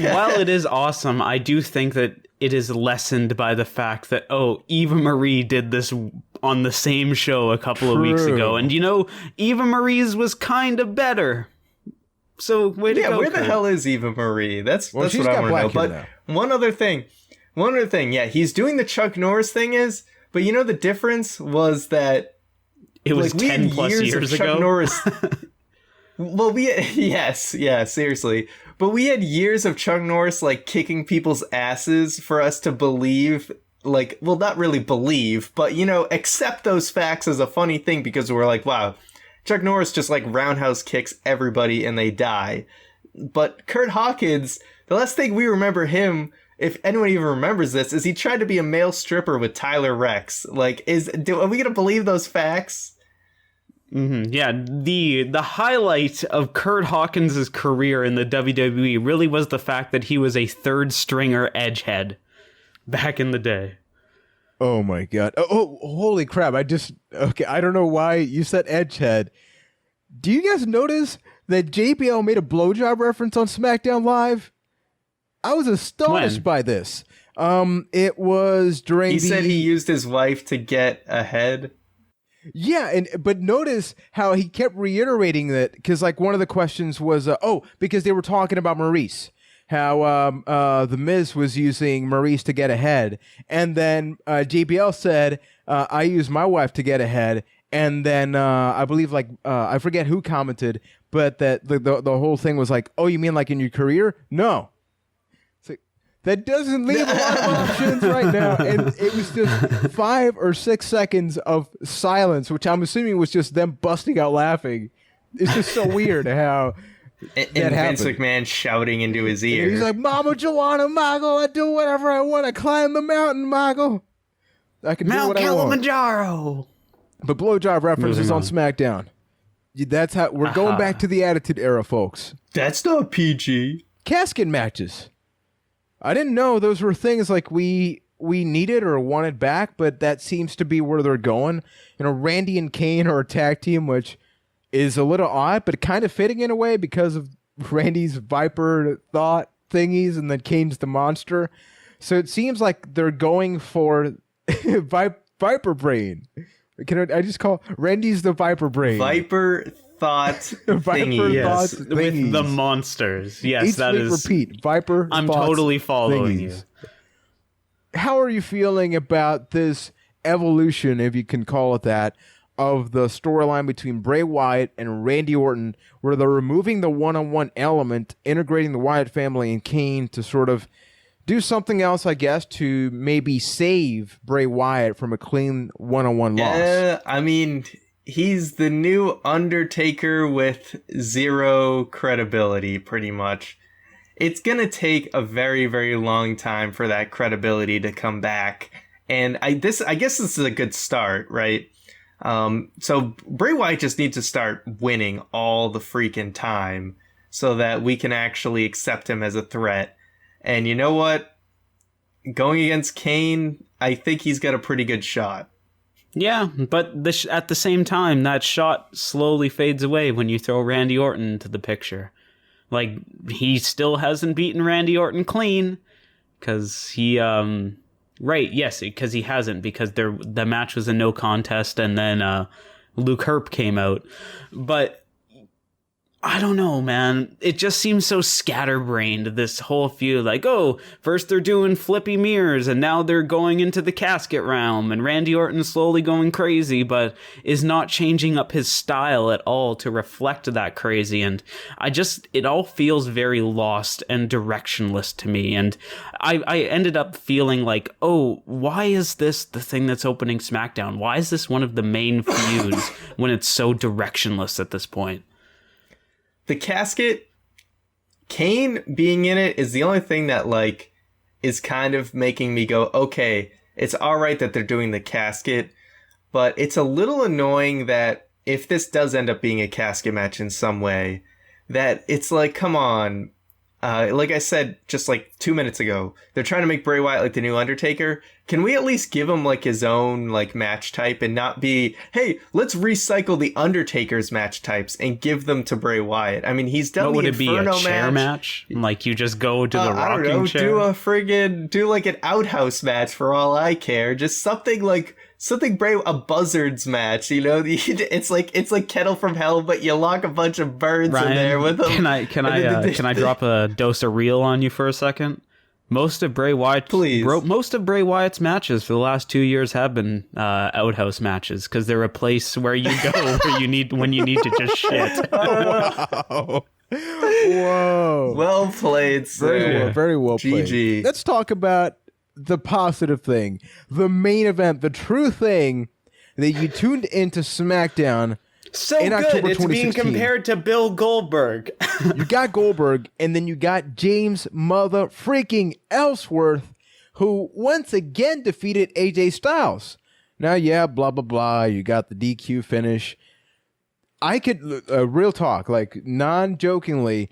while it is awesome, I do think that it is lessened by the fact that, Eva Marie did this on the same show a couple of weeks ago. And, Eva Marie's was kind of better. So, way to go, where the Curt. hell is Eva Marie? That's what I she's want got to know. black hair But now. one other thing. Yeah, he's doing the Chuck Norris thing but the difference was that It was we had 10 plus years of ago. Chuck Norris. Well, seriously. But we had years of Chuck Norris, kicking people's asses for us to believe, not really believe, but, accept those facts as a funny thing because we're like, wow, Chuck Norris just, roundhouse kicks everybody and they die. But Curt Hawkins, the last thing we remember him, if anyone even remembers this, is he tried to be a male stripper with Tyler Rex. Are we going to believe those facts? Mm-hmm. Yeah, the highlight of Curt Hawkins' career in the WWE really was the fact that he was a third stringer edgehead back in the day. Oh my god. Oh, holy crap. I don't know why you said edgehead. Do you guys notice that JBL made a blowjob reference on SmackDown Live? I was astonished by this. It was during He said he used his wife to get ahead. Yeah, but notice how he kept reiterating that, because one of the questions was, because they were talking about Maurice, how the Miz was using Maurice to get ahead, and then JBL said, I use my wife to get ahead, and then I believe I forget who commented, but that the whole thing was you mean in your career? No. That doesn't leave a lot of options right now. And it was just 5 or 6 seconds of silence, which I'm assuming was just them busting out laughing. It's just so weird how and that Vince happened. McMahon shouting into his ear. And he's like, Mama Joanna, Michael, I do whatever I want. I climb the mountain, Michael. I can do Mount what I want. Kilimanjaro! But blowjob references Moving on on. SmackDown. That's how we're going back to the Attitude Era, folks. That's not PG. Casket matches. I didn't know those were things we needed or wanted back, but that seems to be where they're going. Randy and Kane are a tag team, which is a little odd, but kind of fitting in a way because of Randy's Viper thought thingies and then Kane's the monster. So it seems like they're going for Viper Brain. Can I just call Randy's the Viper Brain? Viper thought thingy. Yes, Thoughts, with thingies. the monsters. Yes, Eat, that sleep, is... repeat. Viper. I'm thoughts, totally following thingies. you. How are you feeling about this evolution, if you can call it that, of the storyline between Bray Wyatt and Randy Orton, where they're removing the one-on-one element, integrating the Wyatt family and Kane to sort of do something else, I guess, to maybe save Bray Wyatt from a clean one-on-one loss? I mean, he's the new Undertaker with zero credibility, pretty much. It's going to take a very, very long time for that credibility to come back. And I guess this is a good start, right? So Bray Wyatt just needs to start winning all the freaking time so that we can actually accept him as a threat. And you know what? Going against Kane, I think he's got a pretty good shot. Yeah, but at the same time, that shot slowly fades away when you throw Randy Orton into the picture. He still hasn't beaten Randy Orton clean, because he, right, yes, because he hasn't, because the match was a no contest, and then Luke Herp came out. But I don't know, man. It just seems so scatterbrained, this whole feud. First they're doing flippy mirrors, and now they're going into the casket realm, and Randy Orton's slowly going crazy, but is not changing up his style at all to reflect that crazy. And it all feels very lost and directionless to me. And I ended up feeling why is this the thing that's opening SmackDown? Why is this one of the main feuds when it's so directionless at this point? The casket, Kane being in it is the only thing that is kind of making me go, okay, it's all right that they're doing the casket, but it's a little annoying that if this does end up being a casket match in some way, that it's come on, like I said just like 2 minutes ago, they're trying to make Bray Wyatt like the new Undertaker. Can we at least give him like his own like match type and not be, hey, let's recycle the Undertaker's match types and give them to Bray Wyatt? I mean, he's done the Inferno match. Would it be a chair match? Like you just go to the rocking chair? Do like an outhouse match for all I care. Just something Bray, a buzzards match, you know? It's like Kettle from Hell, but you lock a bunch of birds Ryan, in there with them. Can I drop a dose of real on you for a second? Most of Bray Wyatt's matches for the last 2 years have been outhouse matches because they're a place where you go when you need to just shit. Wow. Whoa. Well played, sir. Very well played. GG. Let's talk about the positive thing, the main event, the true thing that you tuned into SmackDown. So in good, October it's being 2016. compared to Bill Goldberg. You got Goldberg, and then you got James mother freaking Ellsworth, who once again defeated AJ Styles. Now, yeah, blah, blah, blah. You got the DQ finish. I could, real talk, like non-jokingly,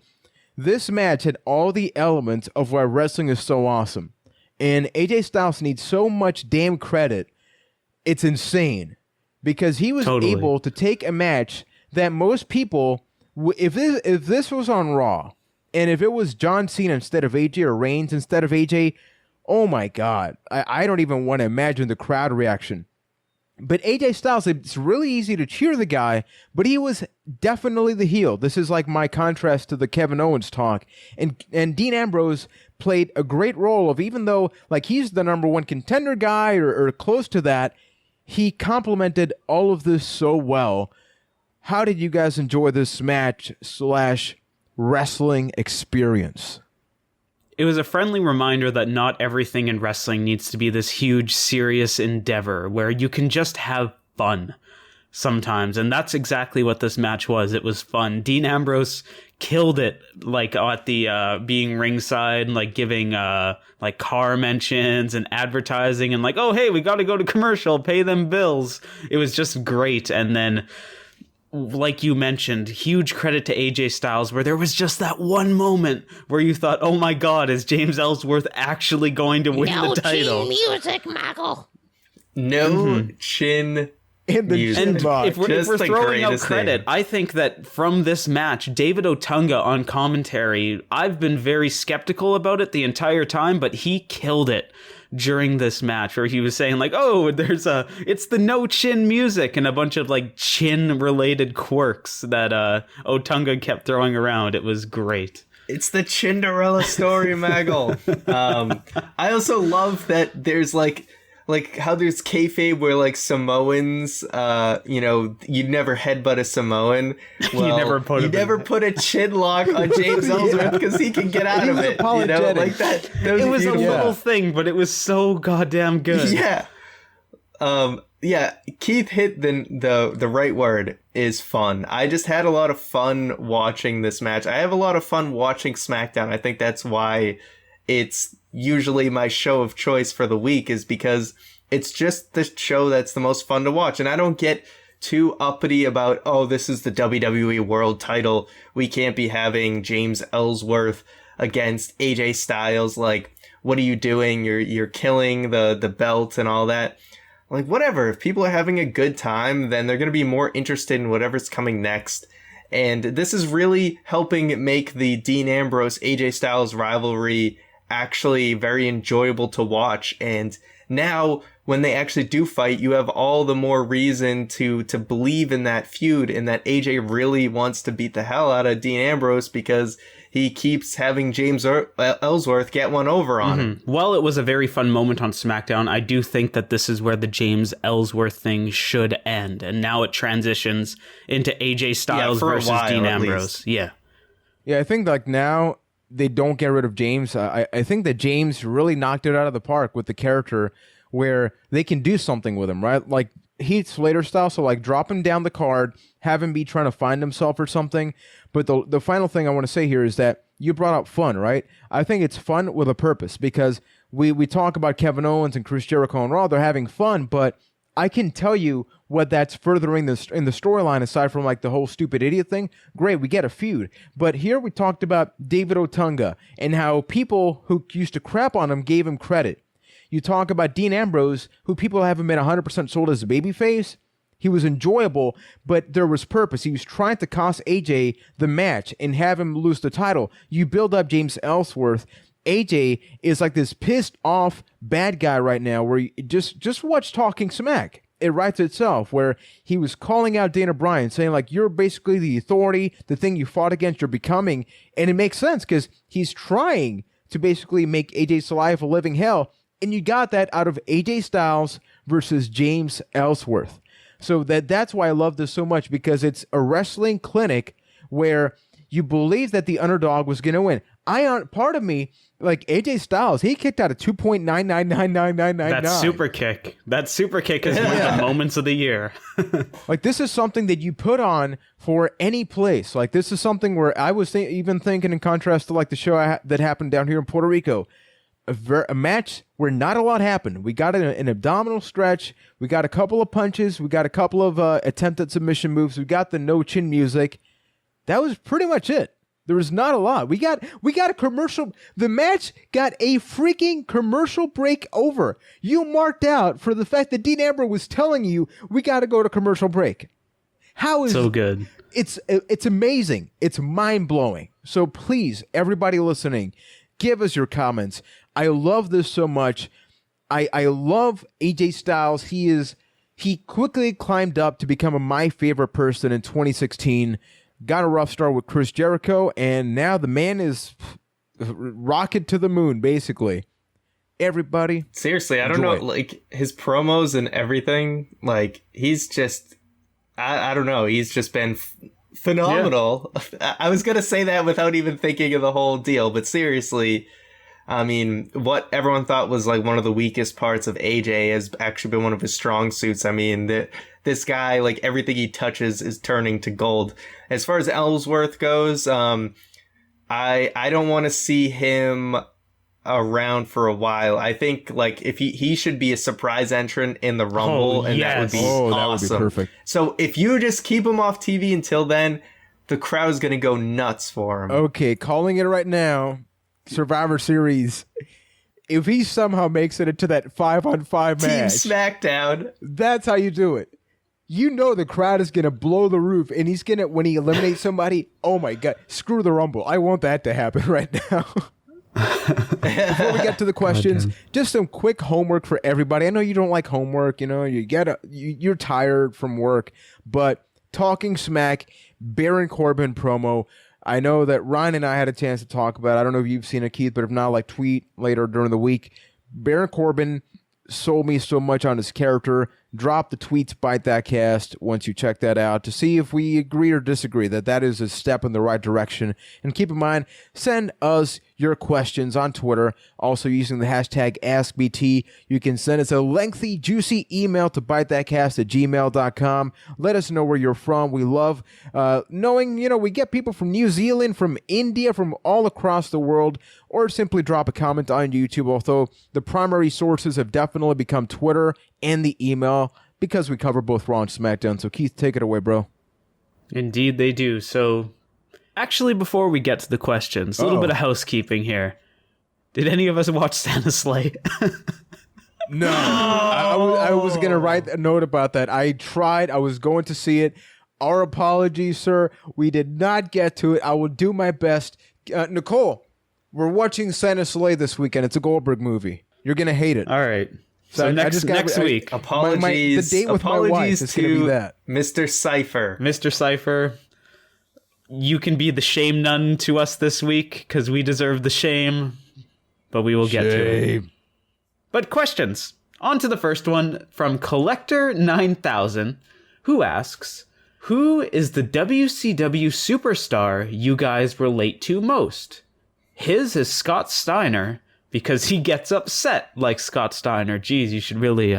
this match had all the elements of why wrestling is so awesome. And AJ Styles needs so much damn credit. It's insane. Because he was able to take a match that most people, if this was on Raw, and if it was John Cena instead of AJ or Reigns instead of AJ, oh my God, I don't even want to imagine the crowd reaction. But AJ Styles, it's really easy to cheer the guy, but he was definitely the heel. This is like my contrast to the Kevin Owens talk. And Dean Ambrose played a great role of, even though like he's the number one contender guy or close to that, he complemented all of this so well. How did you guys enjoy this match / wrestling experience? It was a friendly reminder that not everything in wrestling needs to be this huge, serious endeavor where you can just have fun sometimes. And that's exactly what this match was. It was fun. Dean Ambrose killed it, like at the being ringside, like giving like car mentions and advertising and like, oh, hey, we got to go to commercial, pay them bills. It was just great. And then, like you mentioned, huge credit to AJ Styles, where there was just that one moment where you thought, oh my God, is James Ellsworth actually going to win the title? No chin music, Michael. No chin In the music. And if we're throwing out greatest credit, thing. I think that from this match, David Otunga on commentary, I've been very skeptical about it the entire time, but he killed it during this match where he was saying like, oh, it's the no chin music and a bunch of like chin related quirks that Otunga kept throwing around. It was great. It's the Cinderella story, Maggle. I also love that there's like how there's kayfabe where like Samoans, you'd never headbutt a Samoan. Well, you never put a chin lock on James Ellsworth because he can get out of it. Apologetic. Like that. It was beautiful. a little thing, but it was so goddamn good. Yeah. Keith hit the right word, is fun. I just had a lot of fun watching this match. I have a lot of fun watching SmackDown. I think that's why it's usually my show of choice for the week, is because it's just the show that's the most fun to watch. And I don't get too uppity about, oh, this is the WWE World title, we can't be having James Ellsworth against AJ Styles. Like, what are you doing? You're killing the belt and all that. Like, whatever. If people are having a good time, then they're going to be more interested in whatever's coming next. And this is really helping make the Dean Ambrose AJ Styles rivalry actually very enjoyable to watch. And now when they actually do fight, you have all the more reason to believe in that feud and that AJ really wants to beat the hell out of Dean Ambrose because he keeps having James Ellsworth get one over on him. While it was a very fun moment on SmackDown, I do think that this is where the James Ellsworth thing should end. And now it transitions into AJ Styles versus Dean Ambrose. Yeah. Yeah, I think like now they don't get rid of James. I think that James really knocked it out of the park with the character where they can do something with him, right? Like Heath Slater style, so like drop him down the card, have him be trying to find himself or something. But the final thing I want to say here is that you brought up fun, right? I think it's fun with a purpose because we talk about Kevin Owens and Chris Jericho on Raw. They're having fun, but I can tell you what that's furthering in the storyline, aside from like the whole stupid idiot thing. Great, we get a feud. But here we talked about David Otunga and how people who used to crap on him gave him credit. You talk about Dean Ambrose, who people haven't been 100% sold as a babyface. He was enjoyable, but there was purpose. He was trying to cost AJ the match and have him lose the title. You build up James Ellsworth. AJ is like this pissed off bad guy right now, where you just watch Talking Smack. It writes itself, where he was calling out Dana Bryan, saying like, you're basically the authority, the thing you fought against, you're becoming. And it makes sense because he's trying to basically make AJ's life a living hell. And you got that out of AJ Styles versus James Ellsworth. So that's why I love this so much, because it's a wrestling clinic where you believe that the underdog was going to win. Part of me, like AJ Styles, he kicked out a 2.9999999. That super kick is one of the moments of the year. Like, this is something that you put on for any place. Like, this is something where I was even thinking, in contrast to like the show that happened down here in Puerto Rico, a match where not a lot happened. We got an abdominal stretch. We got a couple of punches. We got a couple of attempted submission moves. We got the no chin music. That was pretty much it. There was not a lot. We got a commercial. The match got a freaking commercial break over. You marked out for the fact that Dean Ambrose was telling you we got to go to commercial break. How is so good? It's amazing. It's mind blowing. So please, everybody listening, give us your comments. I love this so much. I love AJ Styles. He quickly climbed up to become my favorite person in 2016. Got a rough start with Chris Jericho, and now the man is rocket to the moon, basically. Everybody, seriously, I don't know, like his promos and everything. Like, he's just, I don't know, he's just been phenomenal. Yeah. I was gonna say that without even thinking of the whole deal, but seriously, I mean, what everyone thought was like one of the weakest parts of AJ has actually been one of his strong suits. I mean, this guy, like, everything he touches is turning to gold. As far as Ellsworth goes, I don't want to see him around for a while. I think, like, if he should be a surprise entrant in the Rumble, and that would be awesome. That would be perfect. So if you just keep him off TV until then, the crowd's going to go nuts for him. Okay, calling it right now. Survivor Series, if he somehow makes it into that 5-on-5 match, Team Smackdown, that's how you do it. You know the crowd is going to blow the roof, and he's going to, when he eliminates somebody, oh my God, screw the Rumble. I want that to happen right now. Before we get to the questions, just some quick homework for everybody. I know you don't like homework, you know, you're tired from work, but Talking Smack, Baron Corbin promo. I know that Ryan and I had a chance to talk about it. I don't know if you've seen it, Keith, but if not, like, tweet later during the week. Baron Corbin sold me so much on his character. Drop the tweets, Byte That Cast, once you check that out, to see if we agree or disagree that is a step in the right direction. And keep in mind, send us your questions on Twitter, also using the hashtag AskBT. You can send us a lengthy, juicy email to bytethatcast@gmail.com. Let us know where you're from. We love knowing, you know, we get people from New Zealand, from India, from all across the world, or simply drop a comment on YouTube, although the primary sources have definitely become Twitter and the email, because we cover both Raw and SmackDown. So Keith, take it away, bro. Indeed they do. So actually, before we get to the questions, a little bit of housekeeping here. Did any of us watch Santa Slay? No. I was going to write a note about that. I tried. I was going to see it. Our apologies, sir. We did not get to it. I will do my best. Nicole, we're watching Santa Slay this weekend. It's a Goldberg movie. You're going to hate it. All right. So next week. Apologies. The date with my wife is going to be that. Mr. Cypher. Mr. Cypher, you can be the shame nun to us this week, because we deserve the shame, but we will get to it. But questions. On to the first one from Collector9000, who asks, who is the WCW superstar you guys relate to most? His is Scott Steiner, because he gets upset like Scott Steiner. Geez, you should really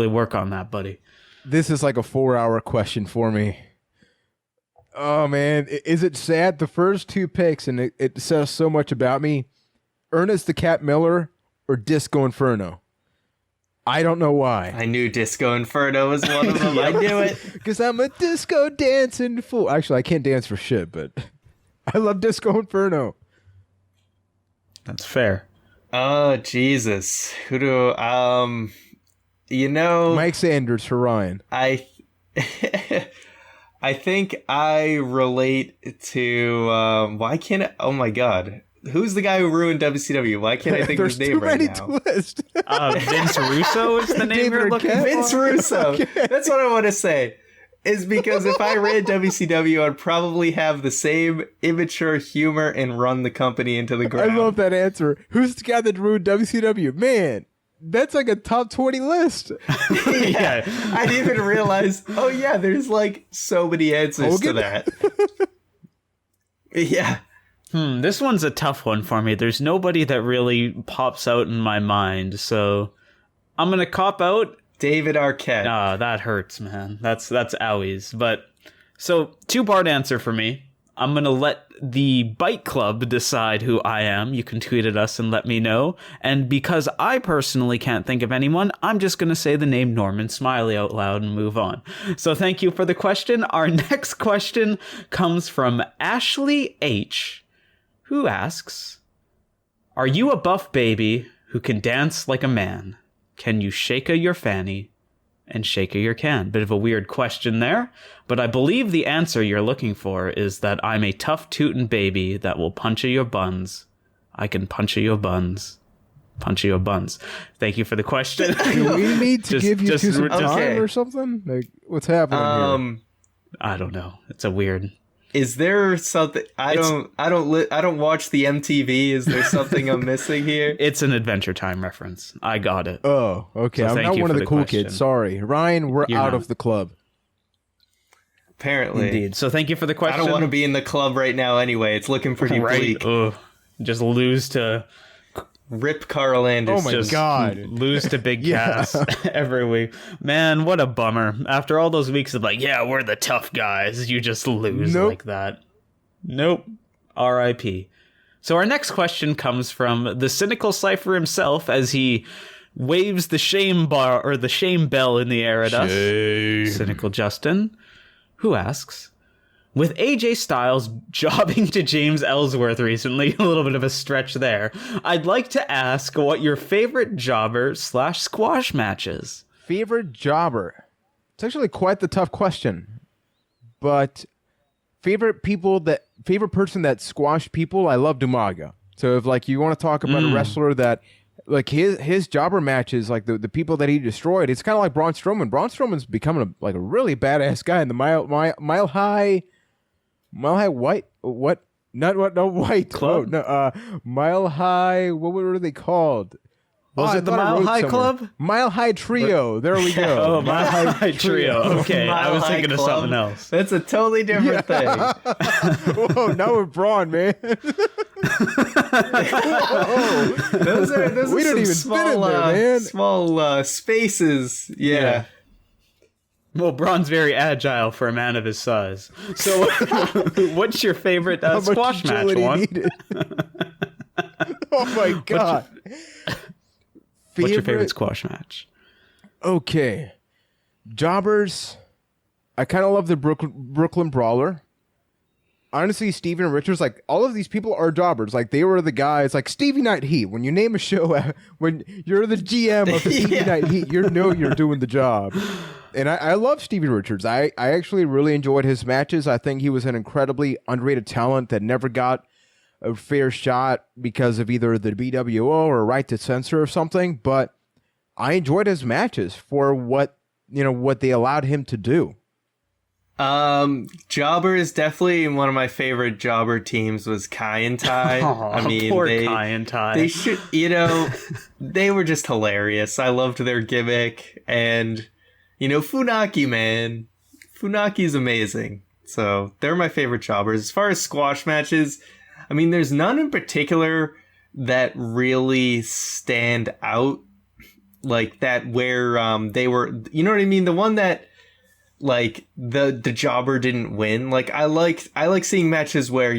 work on that, buddy. This is like a 4-hour question for me. Oh, man. Is it sad? The first two picks, and it says so much about me. Ernest the Cat Miller or Disco Inferno? I don't know why. I knew Disco Inferno was one of them. I knew it. Because I'm a disco dancing fool. Actually, I can't dance for shit, but I love Disco Inferno. That's fair. Oh, Jesus. Who do... Mike Sanders for Ryan. I think I relate to... why can't I... Oh, my God. Who's the guy who ruined WCW? Why can't I think of his name right now? There's too many twists. Vince Russo is the name David you're looking for? Vince Russo. Okay. That's what I want to say. Is because if I ran WCW, I'd probably have the same immature humor and run the company into the ground. I love that answer. Who's the guy that ruined WCW? Man, that's like a top 20 list. Yeah. I didn't even realize, oh yeah, there's like so many answers to that. Yeah. This one's a tough one for me. There's nobody that really pops out in my mind, so I'm going to cop out. David Arquette. Ah, that hurts, man. That's owies. But, so, two-part answer for me. I'm going to let the Byte Club decide who I am. You can tweet at us and let me know. And because I personally can't think of anyone, I'm just going to say the name Norman Smiley out loud and move on. So thank you for the question. Our next question comes from Ashley H., who asks, are you a buff baby who can dance like a man? Can you shake-a your fanny and shake-a your can? Bit of a weird question there, but I believe the answer you're looking for is that I'm a tough tootin' baby that will punch-a your buns. I can punch-a your buns. Punch-a your buns. Thank you for the question. Do we need to give you some time okay. or something? Like, what's happening here? I don't know. It's a weird... Is there something I don't watch the MTV? Is there something I'm missing here? It's an Adventure Time reference. I got it. Oh, okay. So I'm not one of the cool question. kids. Sorry. Ryan, we're You're out not. of the club. Apparently. Indeed. So thank you for the question. I don't want to be in the club right now anyway. It's looking pretty bleak. Ugh. Just lose to... Rip Carl Anderson. Oh my God. Lose to Big Cass every week. Man, what a bummer. After all those weeks of like, yeah, we're the tough guys, you just lose like that. Nope. R.I.P. So our next question comes from the cynical Cypher himself as he waves the shame bar or the shame bell in the air at us. Cynical Justin, who asks, with AJ Styles jobbing to James Ellsworth recently, a little bit of a stretch there, I'd like to ask what your favorite jobber/squash match is. Favorite jobber? It's actually quite the tough question. But favorite person that squashed people, I love Umaga. So if like you want to talk about a wrestler that like his jobber matches, like the people that he destroyed, it's kind of like Braun Strowman. Braun Strowman's becoming a really badass guy in the mile high white what? Not what? No white club. Oh, no, Mile High. What were they called? Was it the Mile High Club? Mile High Trio. There we go. Oh, Mile High Trio. Okay, I was thinking of something else. That's a totally different thing. Whoa, now we're Braun, man. Those are We don't some even small, fit in there, man. small spaces. Yeah. Well, Braun's very agile for a man of his size. So, what's your favorite squash match, Juan? Oh my God. What's your favorite squash match? Okay. Jobbers. I kind of love the Brooklyn Brawler. Honestly, Steven Richards, like all of these people are jobbers. Like they were the guys, like Stevie Night Heat. When you name a show, when you're the GM of the Stevie Night Heat, you know you're doing the job. And I love Steven Richards. I actually really enjoyed his matches. I think he was an incredibly underrated talent that never got a fair shot because of either the BWO or right to censor or something. But I enjoyed his matches for what they allowed him to do. Jobber is definitely one of my favorite jobber teams was Kai and Tai. I mean, poor Kai and Tai. They should, they were just hilarious. I loved their gimmick and, Funaki, man. Funaki's amazing. So they're my favorite jobbers. As far as squash matches, I mean, there's none in particular that really stand out like that where, they were, you know what I mean? The one that, like the jobber didn't win. Like I like seeing matches where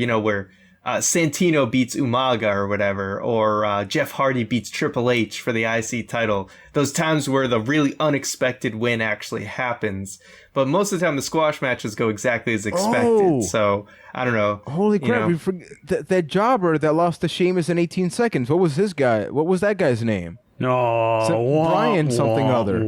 Santino beats Umaga or whatever, or Jeff Hardy beats Triple H for the IC title. Those times where the really unexpected win actually happens. But most of the time, the squash matches go exactly as expected. Oh. So, I don't know. Holy crap. We that jobber that lost to Sheamus in 18 seconds. What was his guy? What was that guy's name? No. Brian something other.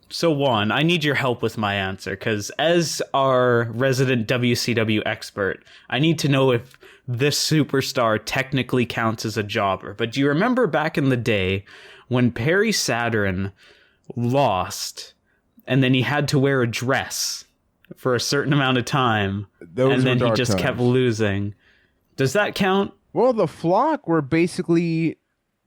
So Juan, I need your help with my answer, because as our resident WCW expert, I need to know if this superstar technically counts as a jobber. But do you remember back in the day when Perry Saturn lost and then he had to wear a dress for a certain amount of time and then he just kept losing? Does that count? Well, the Flock were basically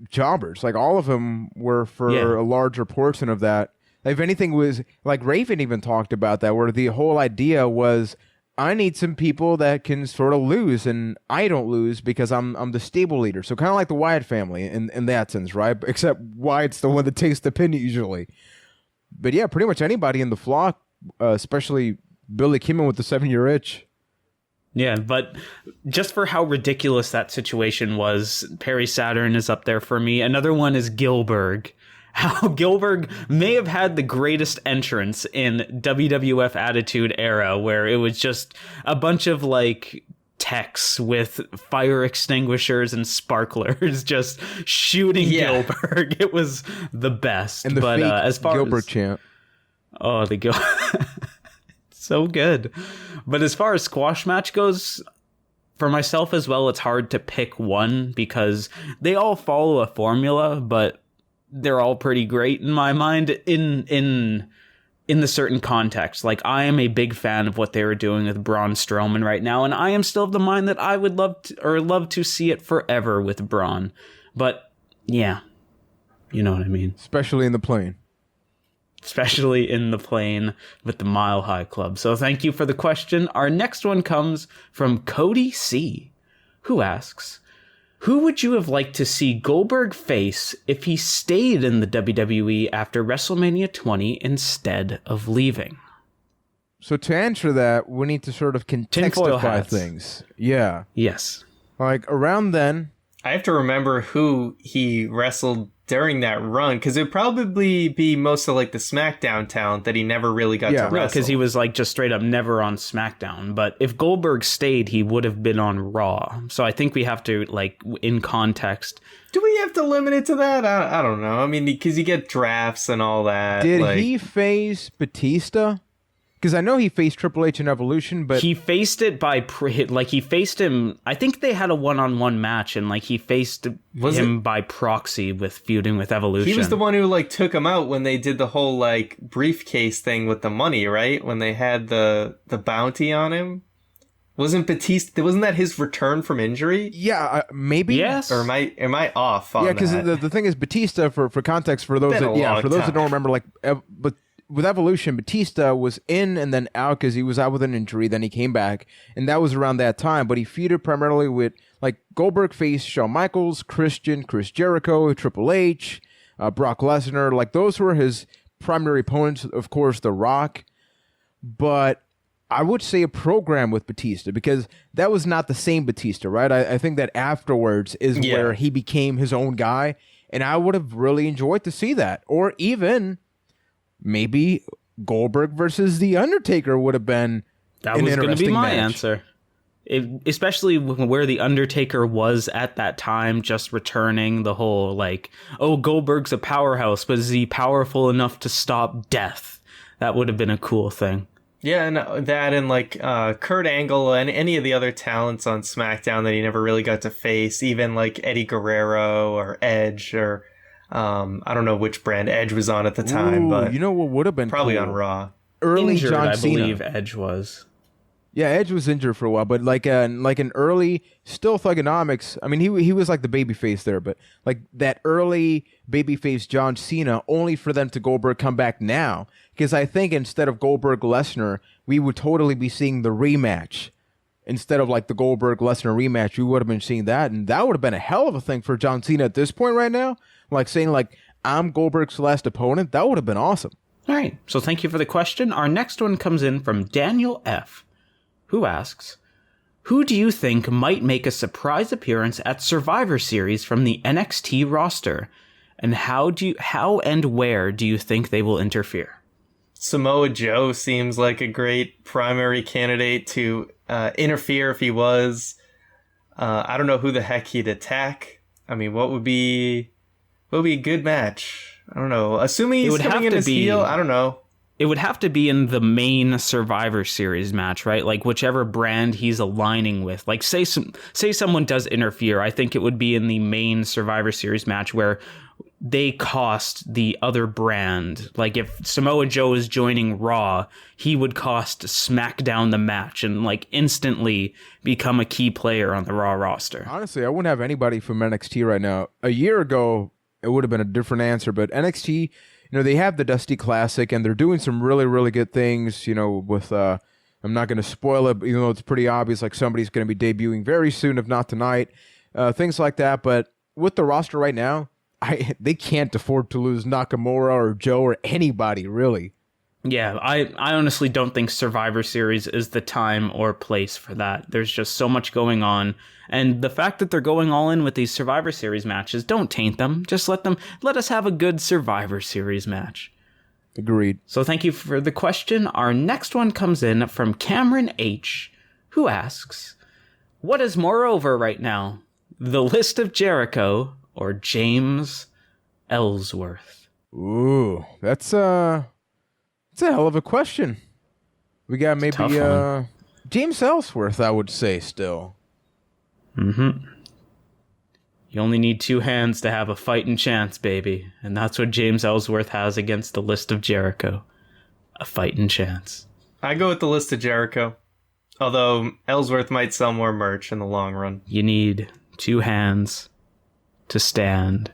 jobbers. Like, all of them were for a larger portion of that. If anything, was like Raven even talked about that, where the whole idea was, I need some people that can sort of lose, and I don't lose because I'm the stable leader. So kind of like the Wyatt family in that sense, right? Except Wyatt's the one that takes the pin usually. But yeah, pretty much anybody in the Flock, especially Billy Kidman with the 7-year itch. Yeah, but just for how ridiculous that situation was, Perry Saturn is up there for me. Another one is Gilberg. How Goldberg may have had the greatest entrance in WWF Attitude Era, where it was just a bunch of like techs with fire extinguishers and sparklers just shooting Goldberg. It was the best. And the fake as far Goldberg chant. Oh, so good. But as far as squash match goes, for myself as well, it's hard to pick one because they all follow a formula, but they're all pretty great in my mind in the certain context. Like, I am a big fan of what they were doing with Braun Strowman right now, and I am still of the mind that I would love to see it forever with Braun. But yeah, you know what I mean. Especially in the plane with the Mile High Club. So thank you for the question. Our next one comes from Cody C, who asks, who would you have liked to see Goldberg face if he stayed in the WWE after WrestleMania 20 instead of leaving? So to answer that, we need to sort of contextify things. Yeah. Yes. Like, around then, I have to remember who he wrestled during that run, because it would probably be most of like the SmackDown talent that he never really got to wrestle. Because he was like just straight up never on SmackDown. But if Goldberg stayed, he would have been on Raw. So I think we have to, like, in context. Do we have to limit it to that? I don't know. I mean, because you get drafts and all that. Did he face Batista? Because I know he faced Triple H in Evolution, but he faced it he faced him. I think they had a one-on-one match, and like he faced him by proxy with feuding with Evolution. He was the one who like took him out when they did the whole like briefcase thing with the money, right? When they had the bounty on him. Wasn't that his return from injury? Yeah, maybe. Yes. Or am I off on that? Yeah, because the thing is, Batista, for context, for those that don't remember, like, but with Evolution, Batista was in and then out because he was out with an injury. Then he came back, and that was around that time. But he feuded primarily with, like, Goldberg faced Shawn Michaels, Chris Jericho, Triple H, Brock Lesnar. Like, those were his primary opponents. Of course, The Rock. But I would say a program with Batista, because that was not the same Batista, right? I think that afterwards is where he became his own guy, and I would have really enjoyed to see that. Or even maybe Goldberg versus The Undertaker would have been that was going to be my answer. Especially where The Undertaker was at that time, just returning the whole, like, oh, Goldberg's a powerhouse, but is he powerful enough to stop death? That would have been a cool thing. Yeah, and that and like Kurt Angle and any of the other talents on SmackDown that he never really got to face, even like Eddie Guerrero or Edge or I don't know which brand Edge was on at the time, but you know what would have been probably cool? On Raw. Early injured, John Cena. I believe Edge was. Yeah, Edge was injured for a while, but like an early, still Thugonomics. I mean, he was like the babyface there, but like that early babyface John Cena, only for them to Goldberg come back now. Because I think instead of Goldberg Lesnar, we would totally be seeing the rematch. Instead of like the Goldberg Lesnar rematch, we would have been seeing that, and that would have been a hell of a thing for John Cena at this point right now. Like saying like, I'm Goldberg's last opponent. That would have been awesome. All right, so thank you for the question. Our next one comes in from Daniel F., who asks, who do you think might make a surprise appearance at Survivor Series from the NXT roster? And how and where do you think they will interfere? Samoa Joe seems like a great primary candidate to interfere if he was. I don't know who the heck he'd attack. I mean, what would be a good match? I don't know. Assuming he's coming in as heel, I don't know. It would have to be in the main Survivor Series match, right? Like whichever brand he's aligning with. Like say someone does interfere, I think it would be in the main Survivor Series match where they cost the other brand. Like if Samoa Joe is joining Raw, he would cost SmackDown the match and like instantly become a key player on the Raw roster. Honestly, I wouldn't have anybody from NXT right now. A year ago, it would have been a different answer, but NXT, they have the Dusty Classic, and they're doing some really, really good things, with, I'm not going to spoil it, even though it's pretty obvious, like somebody's going to be debuting very soon, if not tonight, things like that. But with the roster right now, they can't afford to lose Nakamura or Joe or anybody, really. Yeah, I honestly don't think Survivor Series is the time or place for that. There's just so much going on. And the fact that they're going all in with these Survivor Series matches, don't taint them. Just let us have a good Survivor Series match. Agreed. So thank you for the question. Our next one comes in from Cameron H., who asks, what is more over right now, the list of Jericho or James Ellsworth? Ooh, that's a hell of a question. We got maybe James Ellsworth, I would say, still. Mm-hmm. You only need two hands to have a fighting chance, baby. And that's what James Ellsworth has against the list of Jericho. A fighting chance. I go with the list of Jericho. Although Ellsworth might sell more merch in the long run. You need two hands to stand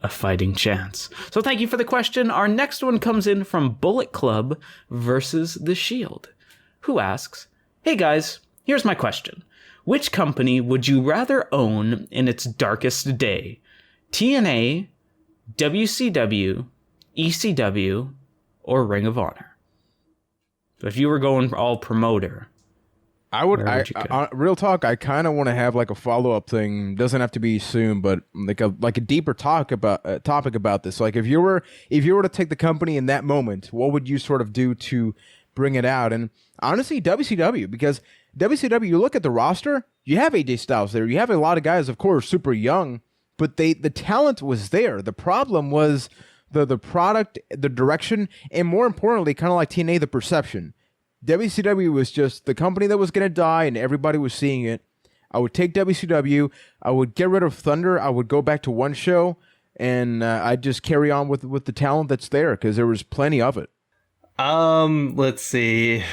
a fighting chance. So thank you for the question. Our next one comes in from Bullet Club versus The Shield, who asks, hey guys, here's my question. Which company would you rather own in its darkest day? TNA, WCW, ECW, or Ring of Honor? So if you were going all promoter, real talk, I kind of want to have like a follow-up thing. Doesn't have to be soon, but like a deeper topic about this. Like if you were to take the company in that moment, what would you sort of do to bring it out? And honestly, WCW, because WCW, you look at the roster, you have AJ Styles there. You have a lot of guys, of course, super young, but the talent was there. The problem was the product, the direction, and more importantly, kind of like TNA, the perception. WCW was just the company that was going to die, and everybody was seeing it. I would take WCW. I would get rid of Thunder. I would go back to one show, and I'd just carry on with the talent that's there because there was plenty of it. Let's see.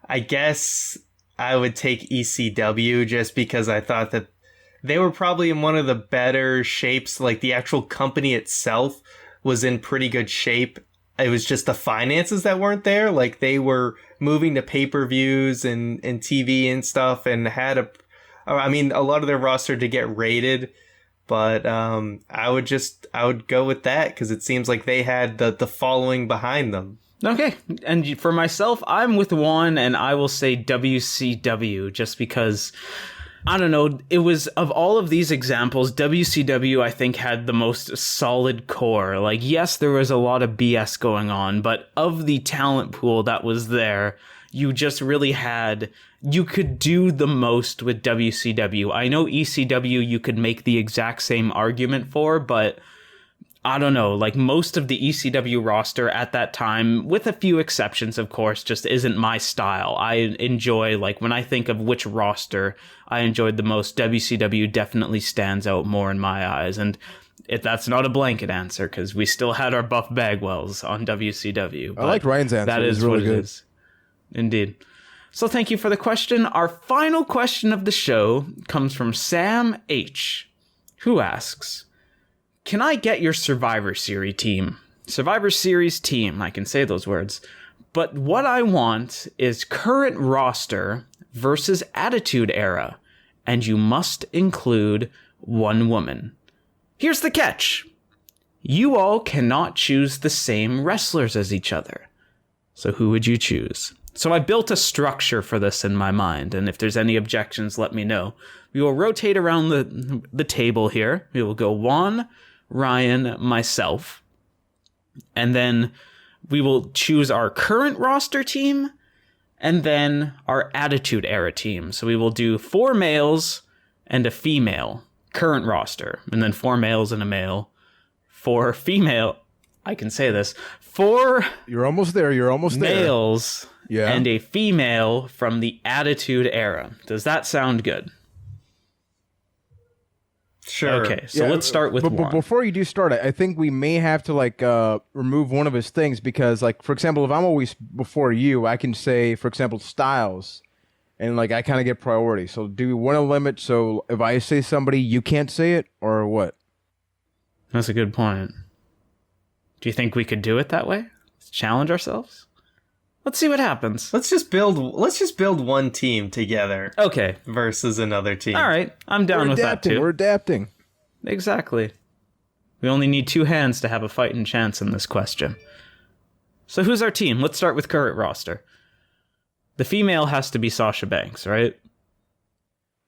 I guess I would take ECW just because I thought that they were probably in one of the better shapes. Like the actual company itself was in pretty good shape. It was just the finances that weren't there. Like they were moving to pay-per-views and TV and stuff and had a lot of their roster to get rated. But I would go with that because it seems like they had the following behind them. Okay, and for myself, I'm with Juan, and I will say WCW, just because, I don't know, it was, of all of these examples, WCW, I think, had the most solid core. Like, yes, there was a lot of BS going on, but of the talent pool that was there, you just really you could do the most with WCW. I know ECW you could make the exact same argument for, but I don't know, like most of the ECW roster at that time, with a few exceptions, of course, just isn't my style. I enjoy, like, when I think of which roster I enjoyed the most, WCW definitely stands out more in my eyes. And that's not a blanket answer, because we still had our Buff Bagwells on WCW. I like Ryan's answer. That is really what it is. Indeed. So thank you for the question. Our final question of the show comes from Sam H., who asks, can I get your Survivor Series team? Survivor Series team, I can say those words. But what I want is current roster versus Attitude Era, and you must include one woman. Here's the catch. You all cannot choose the same wrestlers as each other. So who would you choose? So I built a structure for this in my mind, and if there's any objections, let me know. We will rotate around the table here. We will go Juan, Ryan, myself, and then we will choose our current roster team and then our Attitude Era team. So we will do 4 males and a female current roster, and then 4 males and a male. 4 female, I can say this, 4 You're almost there. males and a female from the Attitude Era. Does that sound good? Sure. Okay, so let's start with but Juan. before you do start, I think we may have to remove one of his things because, like, for example, if I'm always before you, I can say, for example, Styles, and like I kind of get priority. So do we want to limit? So if I say somebody, you can't say it, or what? That's a good point. Do you think we could do it that way? Let's challenge ourselves? Let's see what happens. Let's just build one team together. Okay. Versus another team. All right. I'm down with that too. We're adapting. Exactly. We only need 2 hands to have a fighting chance in this question. So who's our team? Let's start with current roster. The female has to be Sasha Banks, right?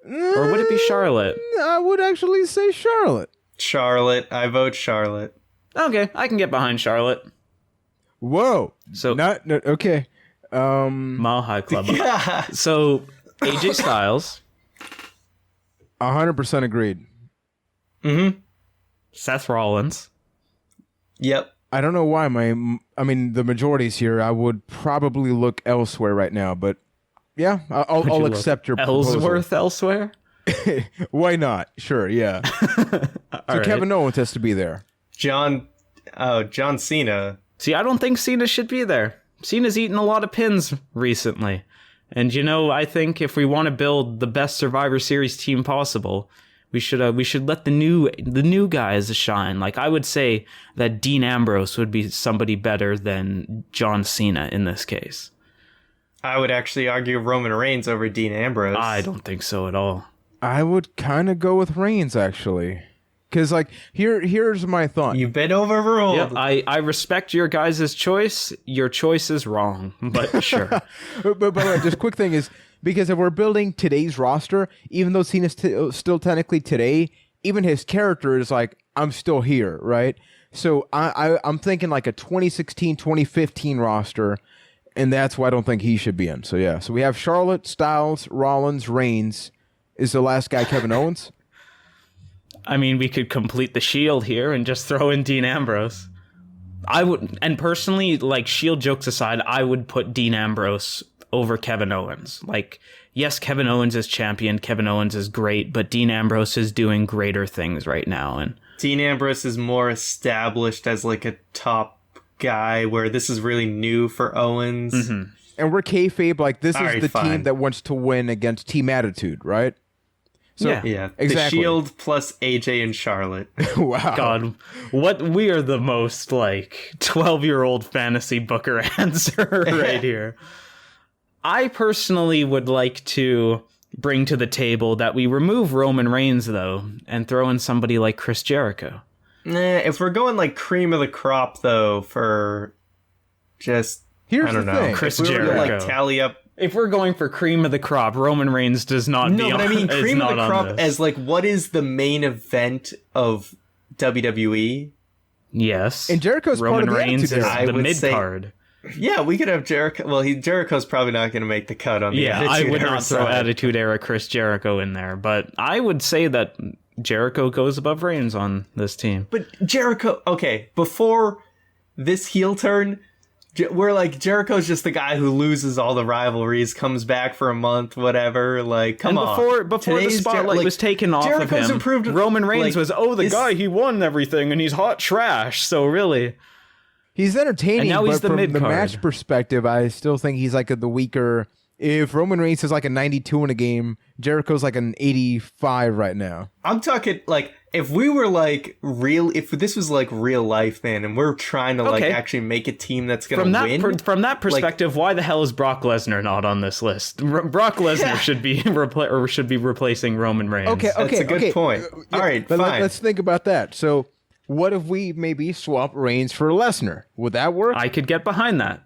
Or would it be Charlotte? I would actually say Charlotte. Charlotte. I vote Charlotte. Okay, I can get behind Charlotte. Whoa. So okay. Mile High Club. Yeah. So AJ Styles. 100% agreed. Mm-hmm. Seth Rollins. Yep. I don't know why the majority's here. I would probably look elsewhere right now, but yeah, I'll accept your Ellsworth elsewhere? Why not? Sure, yeah. So right. Kevin Owens has to be there. John Cena. See, I don't think Cena should be there. Cena's eaten a lot of pins recently. And I think if we want to build the best Survivor Series team possible, we should let the new guys shine. Like, I would say that Dean Ambrose would be somebody better than John Cena in this case. I would actually argue Roman Reigns over Dean Ambrose. I don't think so at all. I would kind of go with Reigns, actually. Because, like, here's my thought. You've been overruled. Yep, I respect your guys' choice. Your choice is wrong, but sure. but by the way, just quick thing is, because if we're building today's roster, even though Cena's still technically today, even his character is like, I'm still here, right? So I'm thinking like a 2016, 2015 roster, and that's why I don't think he should be in. So yeah, so we have Charlotte, Styles, Rollins, Reigns. Is the last guy Kevin Owens? I mean, we could complete the Shield here and just throw in Dean Ambrose. I would, and personally, like, Shield jokes aside, I would put Dean Ambrose over Kevin Owens. Like, yes, Kevin Owens is champion, Kevin Owens is great, but Dean Ambrose is doing greater things right now. And Dean Ambrose is more established as like a top guy, where this is really new for Owens. Mm-hmm. And we're kayfabe, like, this All is right, the fine. team that wants to win against Team Attitude, right? So, Yeah, exactly. The Shield plus AJ and Charlotte. Wow. God, we are the most, like, 12-year-old fantasy booker answer right here. I personally would like to bring to the table that we remove Roman Reigns, though, and throw in somebody like Chris Jericho. If we're going like cream of the crop, though, for just Here's I don't the know, thing. Chris if we were to, Jericho. like, tally up. If we're going for cream of the crop, Roman Reigns does not No, be but on, I mean is cream of not the on crop this. as like what is the main event of WWE? Yes. And Jericho's Roman part of the Reigns Attitude is Era. I the would mid say- card. Yeah, we could have Jericho. Well, Jericho's probably not going to make the cut on the Yeah, Attitude I would Era not throw side. Attitude Era Chris Jericho in there, but I would say that Jericho goes above Reigns on this team. But Jericho, okay, before this heel turn, we're like, Jericho's just the guy who loses all the rivalries, comes back for a month, whatever. Like, come and on. before the Today's spotlight was taken off Jericho's of him, improved, Roman Reigns like, was, the is- guy, he won everything, and he's hot trash, so really. He's entertaining, And now he's but the from the mid-card. match perspective, I still think he's like the weaker. If Roman Reigns is like a 92 in a game, Jericho's like an 85 right now. I'm talking, like, if we were, like, if this was, like, real life, man, and we're trying to, like, Okay. actually make a team that's going From to that win. from that perspective, why the hell is Brock Lesnar not on this list? Brock Lesnar should be replacing Roman Reigns. Okay, That's a good point. All right, fine. Let's think about that. So, what if we maybe swap Reigns for Lesnar? Would that work? I could get behind that.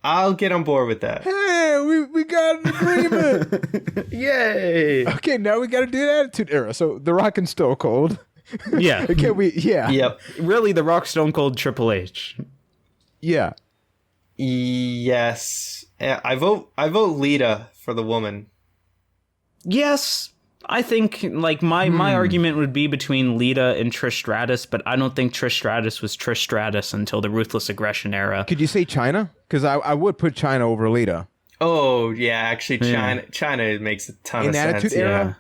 I'll get on board with that. Hey, we got an agreement. Yay! Okay, now we got to do the Attitude Era. So The Rock and Stone Cold. Yeah. Can we? Yeah. Yep. Really, The Rock, Stone Cold, Triple H. Yeah. Yes. I vote Lita for the woman. Yes. I think like my argument would be between Lita and Trish Stratus, but I don't think Trish Stratus was Trish Stratus until the Ruthless Aggression era. Could you say China? Because I would put China over Lita. Oh yeah, actually China makes a ton of sense. In Attitude Era?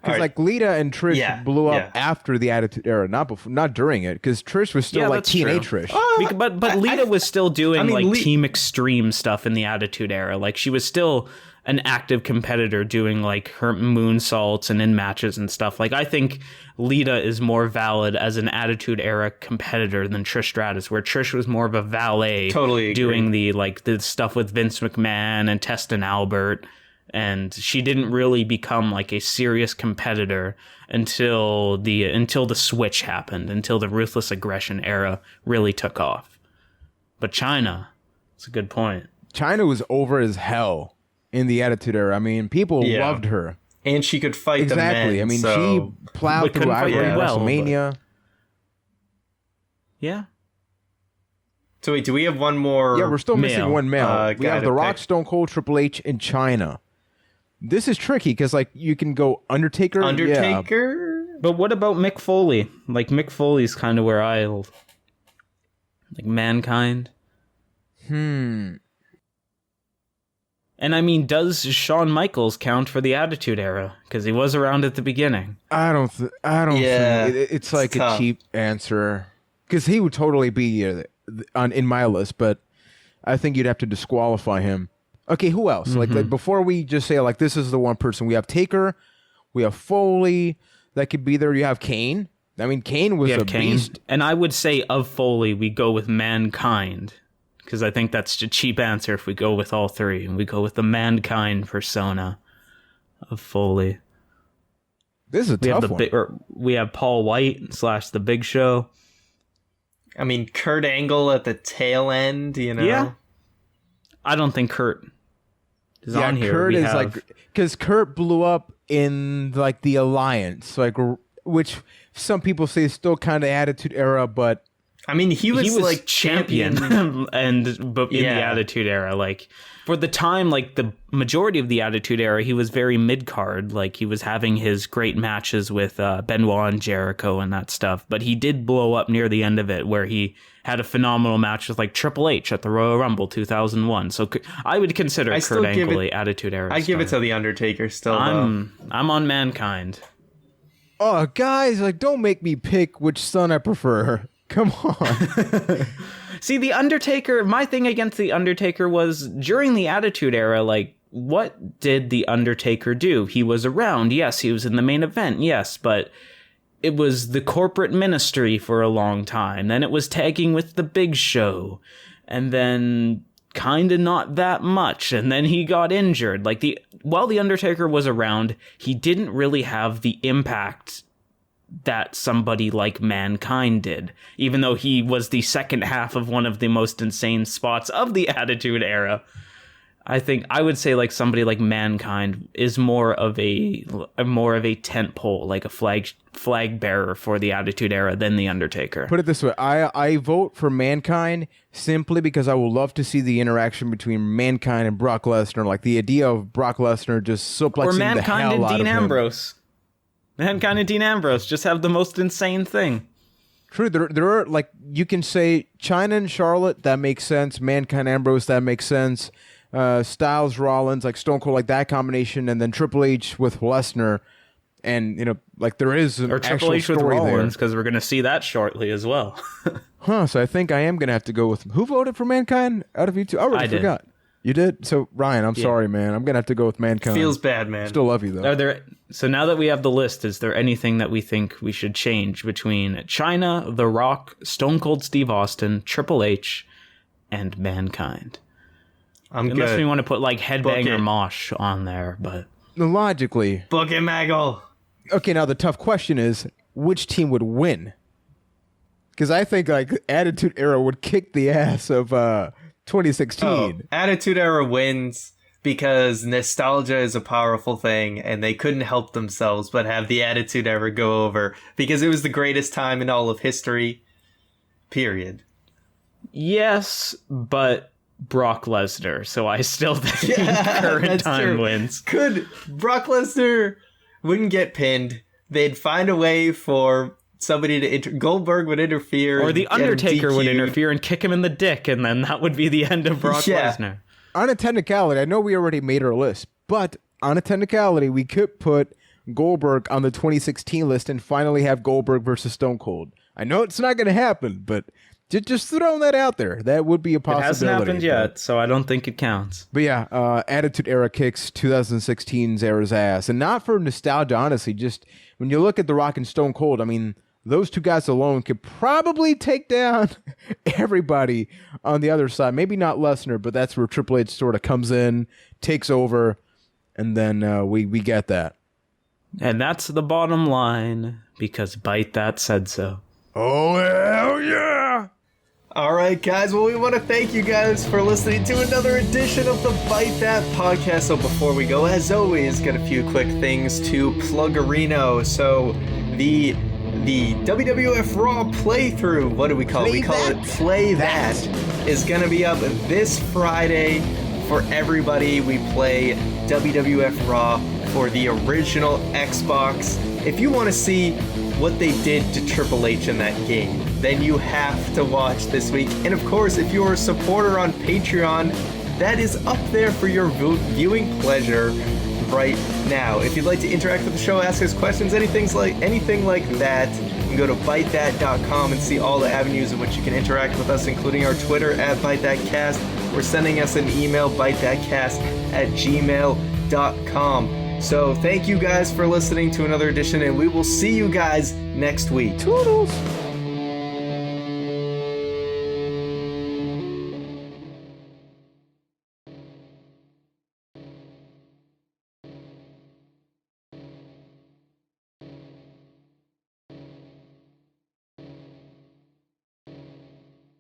Because like Lita and Trish blew up after the Attitude Era, not during it. Because Trish was still like TNA Trish. But Lita was still doing Team Extreme stuff in the Attitude Era. Like she was still an active competitor doing like her moonsaults and in matches and stuff. Like I think Lita is more valid as an Attitude Era competitor than Trish Stratus, where Trish was more of a valet, doing the stuff with Vince McMahon and Testin Albert, and she didn't really become like a serious competitor until the switch happened, until the Ruthless Aggression era really took off. But China, it's a good point. China was over as hell in the Attitude Era. I mean, people loved her. And she could fight the men. Exactly. I mean, she plowed through WrestleMania. But... Yeah. So wait, do we have one more? Yeah, we're still missing one male. We have The Rock, Stone Cold, Triple H, and China. This is tricky because like you can go Undertaker. Yeah. But what about Mick Foley? Like Mick Foley's kind of where I like Mankind. And I mean, does Shawn Michaels count for the Attitude Era? Because he was around at the beginning. I don't think it's like tough. A cheap answer. Because he would totally be in my list, but I think you'd have to disqualify him. Okay, who else? Mm-hmm. Like before we just say like this is the one person, we have Taker, we have Foley that could be there. You have Kane. I mean, Kane was a beast. And I would say of Foley, we go with Mankind. Because I think that's a cheap answer if we go with all three. And we go with the Mankind persona of Foley. This is a tough one. We have Paul White / The Big Show. I mean, Kurt Angle at the tail end, you know? Yeah. I don't think Kurt is on here. Kurt is like... Because Kurt blew up in like the Alliance, like which some people say is still kind of Attitude Era, but... I mean, he was like champion in the Attitude Era. Like for the time, like the majority of the Attitude Era, he was very mid card. Like he was having his great matches with Benoit and Jericho and that stuff. But he did blow up near the end of it, where he had a phenomenal match with like Triple H at the Royal Rumble 2001. So I would consider Kurt Angle a Attitude Era. I give it to the Undertaker still. I'm on Mankind. Oh, guys, like don't make me pick which son I prefer. Come on. See, The Undertaker, my thing against The Undertaker was during the Attitude Era, like, what did The Undertaker do? He was around, yes, he was in the main event, yes, but it was the corporate ministry for a long time. Then it was tagging with The Big Show, and then kind of not that much, and then he got injured. Like, while The Undertaker was around, he didn't really have the impact that somebody like Mankind did, even though he was the second half of one of the most insane spots of the Attitude Era. I think I would say like somebody like Mankind is more of a tent pole, like a flag bearer for the Attitude Era than the Undertaker. Put it this way, I vote for Mankind simply because I would love to see the interaction between Mankind and Brock Lesnar, like the idea of Brock Lesnar just suplexing the hell out of him. Or Mankind and Dean Ambrose. Mankind and Dean Ambrose just have the most insane thing. True, there are, like, you can say China and Charlotte, that makes sense. Mankind, Ambrose, that makes sense. Styles, Rollins, like Stone Cold, like that combination, and then Triple H with Lesnar. And, you know, like there is an Triple H with Rollins, because we're going to see that shortly as well. So I think I am going to have to go with... Who voted for Mankind out of you two? I forgot. You did? So, Ryan, I'm sorry, man. I'm going to have to go with Mankind. Feels bad, man. Still love you, though. So now that we have the list, is there anything that we think we should change between China, The Rock, Stone Cold Steve Austin, Triple H, and Mankind? Unless we want to put, like, Headbanger Mosh on there, but... Logically. Book it, Maggle. Okay, now the tough question is, which team would win? Because I think, like, Attitude Era would kick the ass of 2016. Attitude Era wins because nostalgia is a powerful thing, and they couldn't help themselves but have the Attitude Era go over because it was the greatest time in all of history. Period. Yes, but Brock Lesnar, so I still think current time wins. Brock Lesnar wouldn't get pinned. They'd find a way for somebody to Goldberg would interfere, or the Undertaker would interfere and kick him in the dick, and then that would be the end of Brock Lesnar. On a technicality, I know we already made our list, but on a technicality, we could put Goldberg on the 2016 list and finally have Goldberg versus Stone Cold. I know it's not going to happen, but just throwing that out there. That would be a possibility. It hasn't happened yet, so I don't think it counts. But yeah, Attitude Era kicks 2016's era's ass. And not for nostalgia, honestly. Just when you look at The Rock and Stone Cold, I mean, those two guys alone could probably take down everybody on the other side. Maybe not Lesnar, but that's where Triple H sort of comes in, takes over, and then we get that. And that's the bottom line, because Byte That said so. Oh, hell yeah! All right, guys. Well, we want to thank you guys for listening to another edition of the Byte That podcast. So before we go, as always, got a few quick things to plug-a-reno. So the WWF Raw playthrough, what do we call it? We call it Play That, is going to be up this Friday for everybody. We play WWF Raw for the original Xbox. If you want to see what they did to Triple H in that game, then you have to watch this week. And of course, if you're a supporter on Patreon, that is up there for your viewing pleasure right now. If you'd like to interact with the show, ask us questions, anything like that, you can go to bytethat.com and see all the avenues in which you can interact with us, including our Twitter at ByteThatCast, or sending us an email, bytethatcast@gmail.com. So thank you guys for listening to another edition, and we will see you guys next week. Toodles!